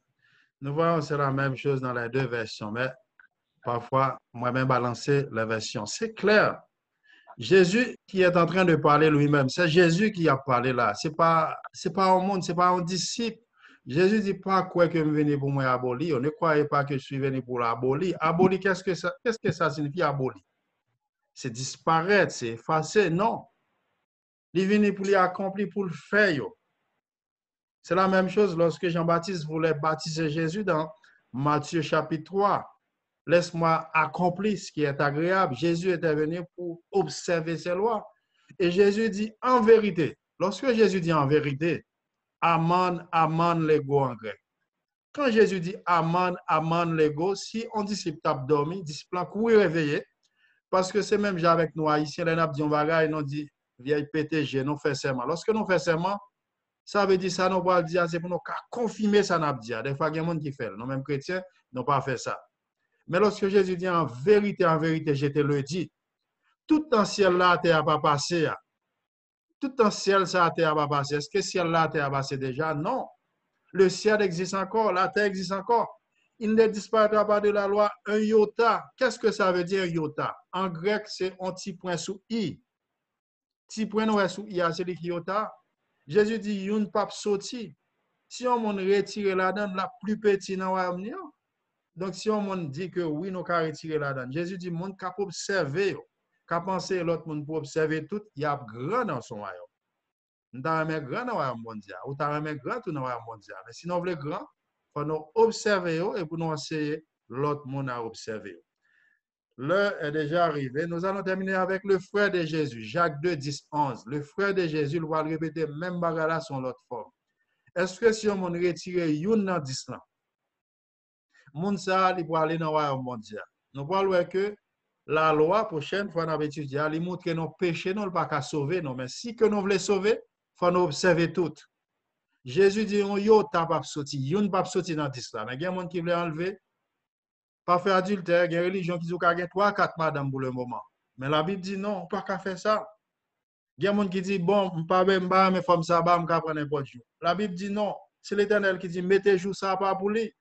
Nous voyons, c'est la même chose dans les deux versions, mais parfois, moi-même balancer la version. C'est clair. Jésus qui est en train de parler lui-même, c'est Jésus qui a parlé là. C'est pas un monde, c'est pas un disciple. Jésus dit pas quoi que je venu pour moi abolir. Ne croyez pas que je suis venu pour l'abolir. Abolir, qu'est-ce que ça signifie abolir? C'est disparaître, c'est effacer. Non. Il est venu pour l'accomplir, pour le faire. C'est la même chose lorsque Jean-Baptiste voulait baptiser Jésus dans Matthieu chapitre 3. Laisse-moi accomplir ce qui est agréable. Jésus était venu pour observer ses lois. Et Jésus dit en vérité. Lorsque Jésus dit en vérité, aman, aman lego en grec. Quand Jésus dit aman, aman lego, si on disciple tape dormi, disciple courir réveillé, parce que c'est même avec nous haïtiens, les n'a dit on va et nous dit vieille PTG, nous fait serment. Lorsque nous fait serment, ça veut dire ça, nous va dire, c'est pour nous confirmer ça, n'a dit. Des fois, il y a des gens qui font. Nous, même chrétiens, n'ont pas fait ça. Mais lorsque Jésus dit en vérité, je te le dis, tout en ciel là, terre pas passé. Tout en ciel, ça, terre pas passé. Est-ce que ciel là, terre a passé déjà? Non. Le ciel existe encore, la terre existe encore. Il ne disparaîtra pas de la loi un iota. Qu'est-ce que ça veut dire iota? En grec, c'est un petit point sous i. Petit point sous i, c'est l'iota. Jésus dit, yon pape sorti. Si on retire la donne, la plus petite dans le royaume. Donc, si on dit que oui, nous avons retiré la donne, Jésus dit, monde cap observer, cap penser l'autre monde pour observer tout, il y a grand dans son royaume. Nous avons grand dans le royaume mondial, ou nous avons grand dans le royaume mondial. Mais si nous voulons grand, il faut nous observer et pour nous enseigner l'autre monde à observer. L'heure est déjà arrivée. Nous allons terminer avec le frère de Jésus, Jacques 2, 10, 11. Le frère de Jésus, il va le répéter, même bagarre sur l'autre forme. Est-ce que si on retire une dans 10 ans, moun sa li pour aller dans le royaume mondial? Nous parlons que la loi, prochaine fois, nous étudier, elle montre que nos péchés, nous ne pas qu'à sauver, non, mais si que nous voulons sauver, il faut nous observer tout. Jésus dit, yo, ta pas sorti, yon pas sorti dans 10 ans. Mais il y a des gens qui veulent enlever, pas faire adultère, il y a une religion qui dit qu'il y a 3, 4 madame pour le moment. Mais la Bible dit non, pas qu'à faire ça. Il y a des gens qui disent, bon, je ne pas même mais femme ça, je ne prendre n'importe jour. La Bible dit non. C'est l'Éternel qui dit, mettez jour ça pas pour lui.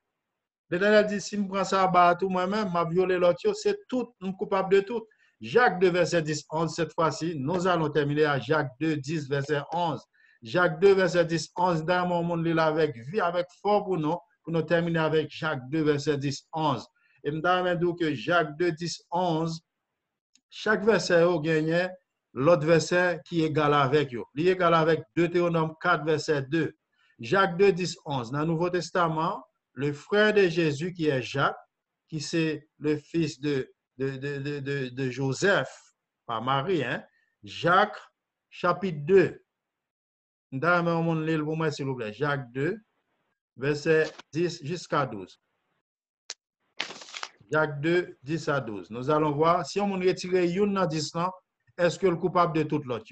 L'Éternel dit, si je prends ça à tout moi-même, je violé l'autre, c'est tout, je suis coupable de tout. Jacques 2, verset 10, 11, cette fois-ci, nous allons terminer à Jacques 2, 10, verset 11. Jacques 2, verset 10, 11, dans mon monde, il avec vie, avec fort pour nous terminer avec Jacques 2, verset 10, 11. Et je vais dire que Jacques 2, 10, 11, chaque verset a gagné l'autre verset qui est égal avec eux. Il est égal avec Deutéronome 4, verset 2. Jacques 2, 10, 11. Dans le Nouveau Testament, le frère de Jésus qui est Jacques, qui c'est le fils de Joseph, pas Marie, hein? Jacques, chapitre 2. Dans mon livre pour moi, s'il vous plaît. Jacques 2, verset 10 jusqu'à 12. Jacques 2, 10 à 12. Nous allons voir si on retire une dans 10 ans, est-ce que le coupable de tout l'autre,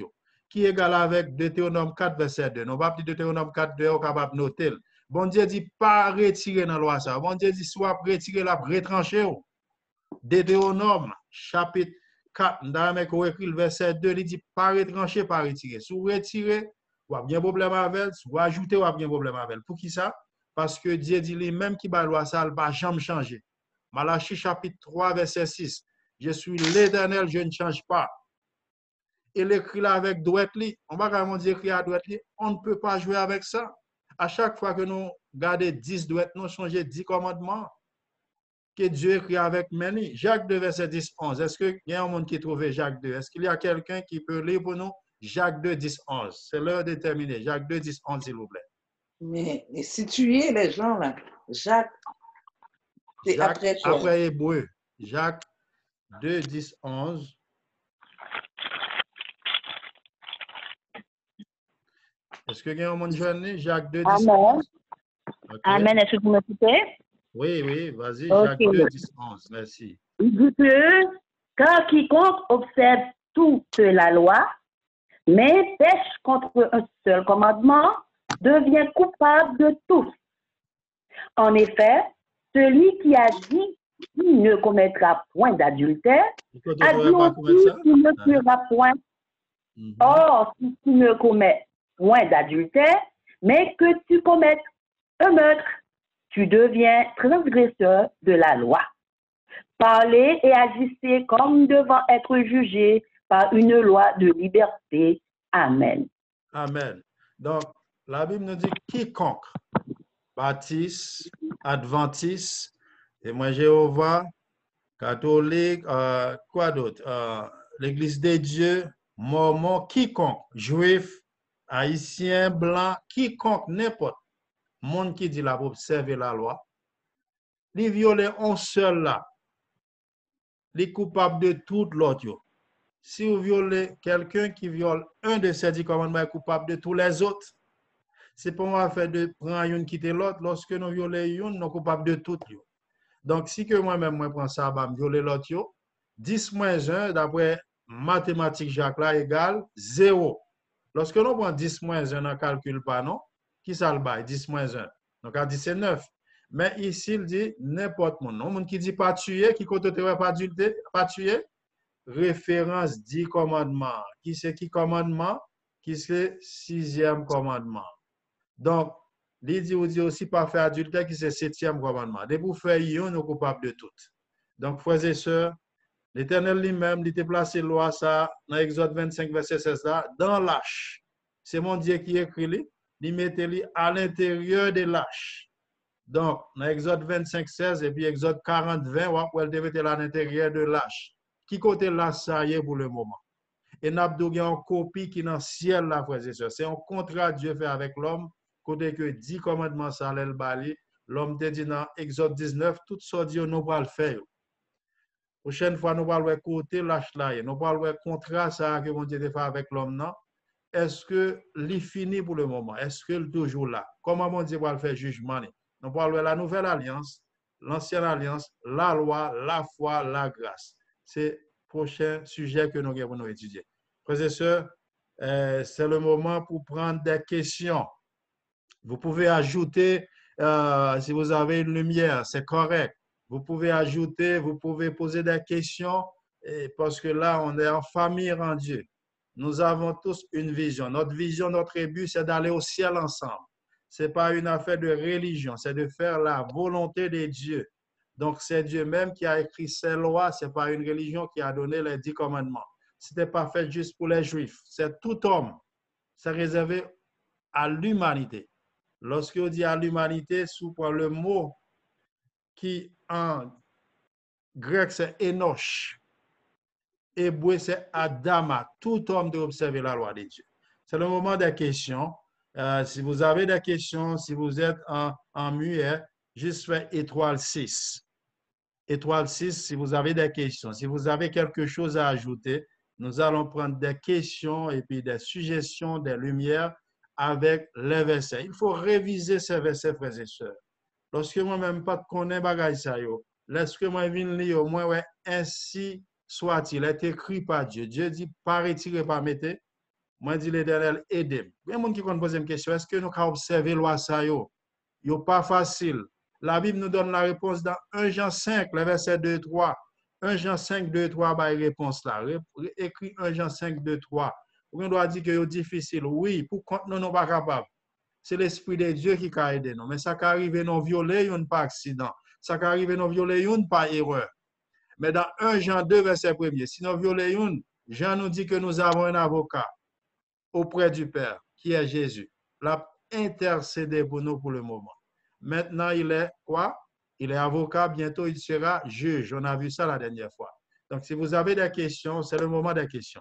qui est égal avec Deutéronome 4, verset 2. Nous va dire Deutéronome 4, 2, on est capable de noter. Bon Dieu dit pas retirer dans la loi ça. Bon Dieu dit soit retirer la retrancher. Deutéronome chapitre 4, dans le verset 2, il dit pas retrancher, pas retirer. Si vous retirez, vous avez un problème avec, si vous ajoutez, vous avez un problème avec. Pour qui ça? Parce que Dieu dit lui-même qui va la loi ça, elle ne va jamais changer. Malachie chapitre 3, verset 6. Je suis l'Éternel, je ne change pas. Et l'écrit là avec droite, on va quand même dire écrit à droite, on ne peut pas jouer avec ça. À chaque fois que nous gardons 10 droites, nous changeons 10 commandements que Dieu écrit avec Meni. Jacques 2, verset 10, 11. Est-ce qu'il y a un monde qui trouve Jacques 2? Est-ce qu'il y a quelqu'un qui peut lire pour nous Jacques 2, 10, 11? C'est l'heure de terminer. Jacques 2, 10, 11, s'il vous plaît. Mais si tu es les gens là, Jacques, c'est après quoi? Après Hébreu. Jacques 2, 10, 11. Est-ce que quelqu'un a jeune Jacques 2, 10, 11? Okay. Amen. Est-ce que vous m'écoutez? Oui, oui, vas-y, Jacques 2, 10, 11. Merci. Il dit que car quiconque observe toute la loi, mais pêche contre un seul commandement, devient coupable de tous. En effet, celui qui a dit qu'il ne commettra point d'adultère, a dit aussi qu'il ne tuera point. Or, si tu ne commets point d'adultère, mais que tu commettes un meurtre, tu deviens transgresseur de la loi. Parlez et agissez comme devant être jugé par une loi de liberté. Amen. Amen. Donc, la Bible nous dit quiconque, baptiste, adventiste, témoin Jéhovah, catholique, quoi d'autre? L'Église des dieux, mormon, quiconque, juif, haïtien, blanc, quiconque, n'importe, monde qui dit là pour observer la loi, les violer un seul là, les coupables de tout l'autre. Si vous violez quelqu'un qui viole un de ces 10 commandements est coupable de tous les autres, c'est pour moi faire de prendre une quitter l'autre. Lorsque nous violons une, nous sommes coupables de toutes. Donc, si que moi-même, je prends ça, je violer l'autre, 10 moins 1, d'après mathématiques Jacques là, égale 0. Lorsque nous prenons 10 moins 1, on ne calcule pas, non? Qui ça le bail? 10 moins 1. Donc, on dit c'est 9. Mais ici, il dit n'importe mon nom. Mon qui dit pas tuer, qui côté pas tuer, référence 10 commandements. Qui c'est qui commandement? Qui c'est 6e commandement. Donc, il dit aussi pas faire adultère qui c'est 7e commandement. Dès pour faire yon, nous coupables de tout. Donc, frères et sœurs, l'Éternel lui-même, il a placé loi ça dans Exode 25, verset 16 là, dans l'arche. C'est mon Dieu qui écrit, il mettait à l'intérieur de l'arche. Donc, dans Exode 25, 16 et puis Exode 40, 20, elle devait être à l'intérieur de l'arche. Qui côté là, ça y est pour le moment. Et nous avons une copie qui est dans le ciel, là, frères et sœurs. C'est un contrat que Dieu fait avec l'homme, côté que 10 commandements, ça allait le bali. L'homme te dit dans Exode 19, tout ça, Dieu nous va le faire. Prochaine fois, nous allons côté l'arche là. Nous allons le contrat ça que mon Dieu fait avec l'homme, non? Est-ce que l'est fini pour le moment? Est-ce que est toujours là? Comment mon Dieu va le faire jugement? Nous parlons de la nouvelle alliance, l'ancienne alliance, la loi, la foi, la grâce. C'est le prochain sujet que nous allons étudier. Frères et sœurs, c'est le moment pour prendre des questions. Vous pouvez ajouter, si vous avez une lumière, c'est correct. Vous pouvez ajouter, vous pouvez poser des questions, parce que là, on est en famille en Dieu. Nous avons tous une vision. Notre vision, notre but, c'est d'aller au ciel ensemble. Ce n'est pas une affaire de religion, c'est de faire la volonté de Dieu. Donc, c'est Dieu même qui a écrit ces lois, ce n'est pas une religion qui a donné les 10 commandements. Ce n'était pas fait juste pour les Juifs, c'est tout homme. C'est réservé à l'humanité. Lorsque on dit à l'humanité, sous le mot qui en grec c'est Enoch, hébreu c'est Adama, tout homme doit observer la loi de Dieu. C'est le moment des questions. Si vous avez des questions, si vous êtes en muet, juste faites étoile 6. Étoile 6, si vous avez des questions. Si vous avez quelque chose à ajouter, nous allons prendre des questions et puis des suggestions, des lumières avec les versets. Il faut réviser ces versets, frères et sœurs. Lorsque moi-même pas connais bagay sa yo, lorsque moi viens lire au moins ouais, ainsi soit-il, est écrit par Dieu. Dieu dit pas retirer, pas mettre. Moi dit l'Éternel aidez. Il y a des gens qui posent une question, est-ce que nous avons observé loi ça yo? Yo pas facile. La Bible nous donne la réponse dans 1 Jean 5, le verset 2, 3. 1 Jean 5, 2, 3, bah, réponse là. Écrit 1 Jean 5, 2, 3. On doit dire que c'est difficile. Oui, pour contre nous, nous pas capables. C'est l'Esprit de Dieu qui a aidé nous. Mais ça qui arrive, nous violer, nous pas accident. Ça qui arrive, nous violer, nous pas erreur. Mais dans 1 Jean 2, verset 1er, si nous violons, Jean nous dit que nous avons un avocat auprès du Père, qui est Jésus. L'a intercédé pour nous pour le moment. Maintenant, il est quoi? Il est avocat, bientôt il sera juge. On a vu ça la dernière fois. Donc, si vous avez des questions, c'est le moment des questions.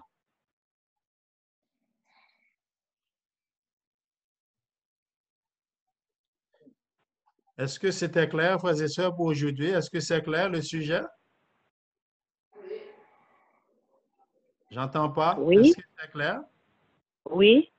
Est-ce que c'était clair, frères et sœurs, pour aujourd'hui? Est-ce que c'est clair, le sujet? J'entends pas. Oui, Est-ce que c'est clair? oui.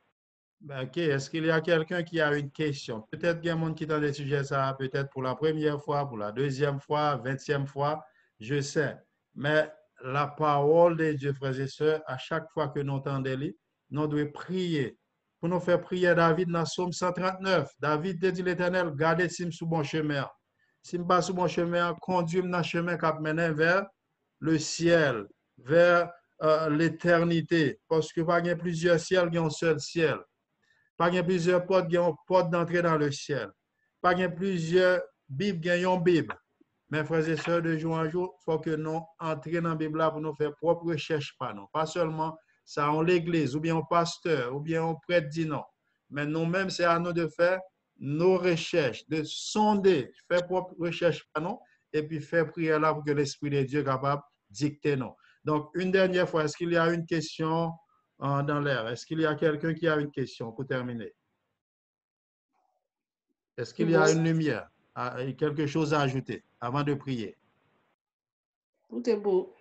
Ben, OK. Est-ce qu'il y a quelqu'un qui a une question? Peut-être qu'il y a un monde qui dans des sujets ça, peut-être pour la première fois, pour la deuxième fois, 20e fois, je sais. Mais la parole de Dieu, frères et sœurs, à chaque fois que nous entendons, nous devons prier. Pour nous faire prier David dans Psaume 139. David dit l'Éternel, gardez si je suis sur bon chemin. Si je ne suis pas sur bon chemin, conduis-moi dans le chemin qui mène vers le ciel, vers l'éternité. Parce que pas plusieurs ciels, il y a un seul ciel. Pas qu'il y a plusieurs portes, il y a une porte d'entrée dans le ciel. Pas qu'il y a plusieurs Bibles, il y a une Bible. Mes frères et sœurs, de jour en jour, il faut que nous entrions dans la Bible là pour nous faire propre recherche, pas non. Pas seulement ça en l'église, ou bien au pasteur, ou bien au prêtre dit non. Mais nous-mêmes, c'est à nous de faire nos recherches, de sonder, faire propre recherche, pas non, et puis faire prier là pour que l'Esprit de Dieu soit capable de dicter non. Donc, une dernière fois, est-ce qu'il y a une question dans l'air? Est-ce qu'il y a quelqu'un qui a une question pour terminer? Est-ce qu'il y a une lumière, quelque chose à ajouter avant de prier? Tout est beau.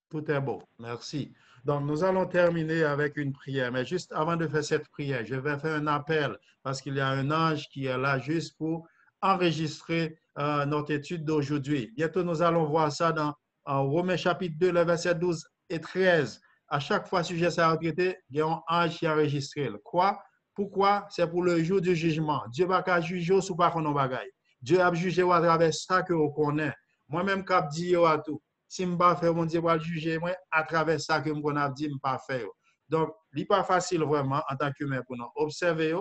Tout est beau. Merci. Donc, nous allons terminer avec une prière. Mais juste avant de faire cette prière, je vais faire un appel parce qu'il y a un ange qui est là juste pour enregistrer notre étude d'aujourd'hui. Bientôt, nous allons voir ça dans Romains chapitre 2, le verset 12 et 13. À chaque fois, sujet ça a traité, il y a un ange qui a enregistré. Quoi? Pourquoi? C'est pour le jour du jugement. Dieu va pas juger sous pas qu'on bagaille. Dieu a jugé à travers ça que vous connaissez. Moi-même, cap dit à tout. Si je ne pas faire, mon Dieu va juger moi à travers ça que je a dit, je ne pas faire. Donc, ce n'est pas facile vraiment en tant qu'humain pour nous observer,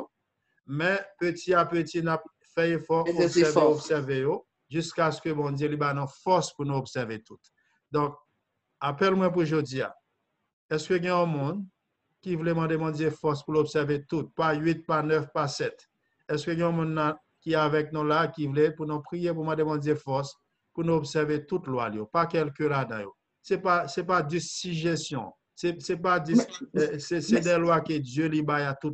mais petit à petit, nous fait effort, observer, jusqu'à ce que mon Dieu lui donne force pour nous observer tout. Donc, appelle-moi pour aujourd'hui. Est-ce qu'il y a un monde qui voulait demander mon Dieu force pour l'observer tout, pas 8, pas 9, pas 7? Est-ce qu'il y a un monde qui est avec nous là, qui voulait pour nous prier pour demander mon Dieu force pour nous observer toute loi, pas quelques là-dedans. Ce n'est pas du suggestion. C'est des lois que Dieu libère à tous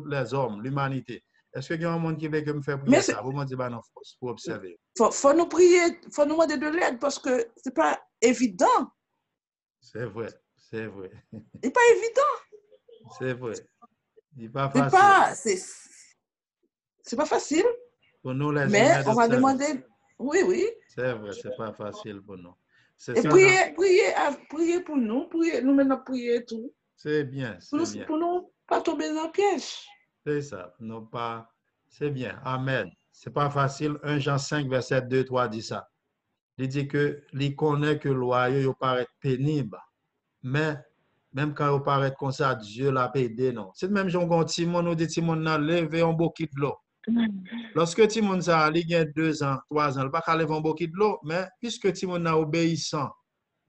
les hommes, l'humanité. Est-ce qu'il y a un monde qui veut que me faire prier ça? Vous me dites, non, force pour observer. Faut nous prier, faut nous demander de l'aide parce que ce n'est pas évident. C'est vrai, c'est vrai. C'est pas évident. C'est vrai. C'est pas facile. C'est pas facile. Pour nous, les mais on va demander. Oui, oui. C'est vrai, c'est pas facile pour nous. Et prier pour nous, nous maintenant prier tout. C'est bien, bien. Pour nous pas tomber dans le piège. C'est ça, non pas. C'est bien, amen. C'est pas facile. 1 Jean 5, verset 2, 3 dit ça. Il dit que il connaît que loi, il paraît pénible, mais même quand il paraît comme ça, Dieu l'a aidé, non. C'est même Jean Timon nous dit Timon n'a levé un bouquet de l'eau. Lorsque Timon a 2 ans, 3 ans, il n'a pas levé un bouquet de l'eau, mais puisque Timon a obéissant,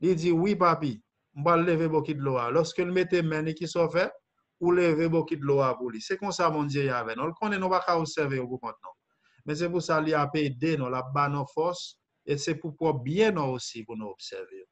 il dit oui, papi, je vais lever un bouquet de l'eau. Lorsque il mettait main qui s'en fait, ou lever un bouquet de l'eau pour lui. C'est comme ça, mon Dieu, il y avait. Nous le connaissons, nous ne pouvons pas observer au bout maintenant. Mais c'est pour ça qu'il a aidé, nous, la bonne nos forces, et c'est pour bien nous aussi, pour nous observer.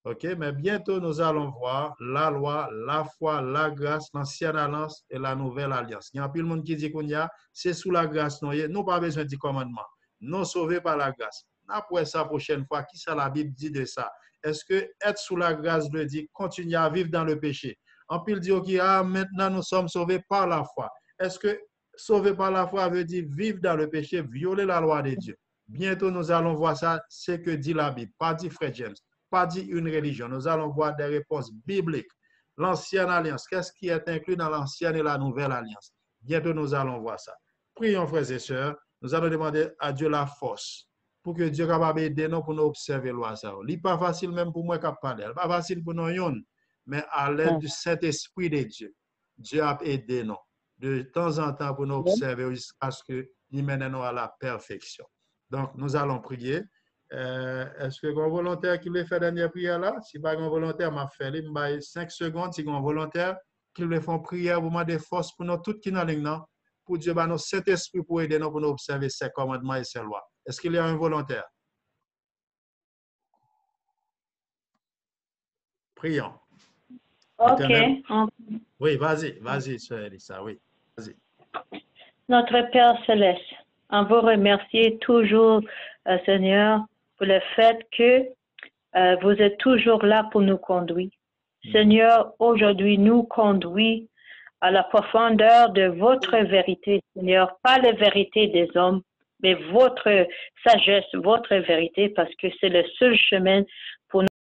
OK, mais bientôt nous allons voir la loi, la foi, la grâce, l'ancienne alliance et la nouvelle alliance. Il y a plus de monde qui dit qu'on y a, c'est sous la grâce, nous pas besoin du commandement. Nous sauvés par la grâce. Après ça, prochaine fois, qui ça la Bible dit de ça? Est-ce que être sous la grâce veut dire continuer à vivre dans le péché? En pile dit, OK, maintenant nous sommes sauvés par la foi. Est-ce que sauver par la foi veut dire vivre dans le péché, violer la loi de Dieu? Bientôt nous allons voir ça, c'est que dit la Bible, pas dit Frère James. Pas dit une religion. Nous allons voir des réponses bibliques. L'ancienne alliance, qu'est-ce qui est inclus dans l'ancienne et la nouvelle alliance? Bientôt, nous allons voir ça. Prions, frères et sœurs. Nous allons demander à Dieu la force pour que Dieu soit capable d'aider nous pour nous observer la loi. Ce n'est pas facile même pour moi qui parle. Ce n'est pas facile pour nous, mais à l'aide du Saint-Esprit de Dieu, Dieu a aidé nous de temps en temps pour nous observer jusqu'à ce qu'il mène nous à la perfection. Donc, nous allons prier. Est-ce que un volontaire qui le fait dernière prière là? Si pas un volontaire m'a fait, il m'a 5 secondes. Si un volontaire qui le font prière, vous m'avez des forces pour nous toutes qui dans ligne, pour Dieu, nous Saint-Esprit pour aider nous pour nous observer ses commandements et ses lois. Est-ce qu'il y a un volontaire? Prions. OK. Oui, vas-y, sœur Elisa, oui, vas-y. Notre Père Céleste, On vous remercie toujours, Seigneur, pour le fait que vous êtes toujours là pour nous conduire. Seigneur, aujourd'hui, nous conduit à la profondeur de votre vérité, Seigneur, pas la vérité des hommes, mais votre sagesse, votre vérité, parce que c'est le seul chemin pour nous.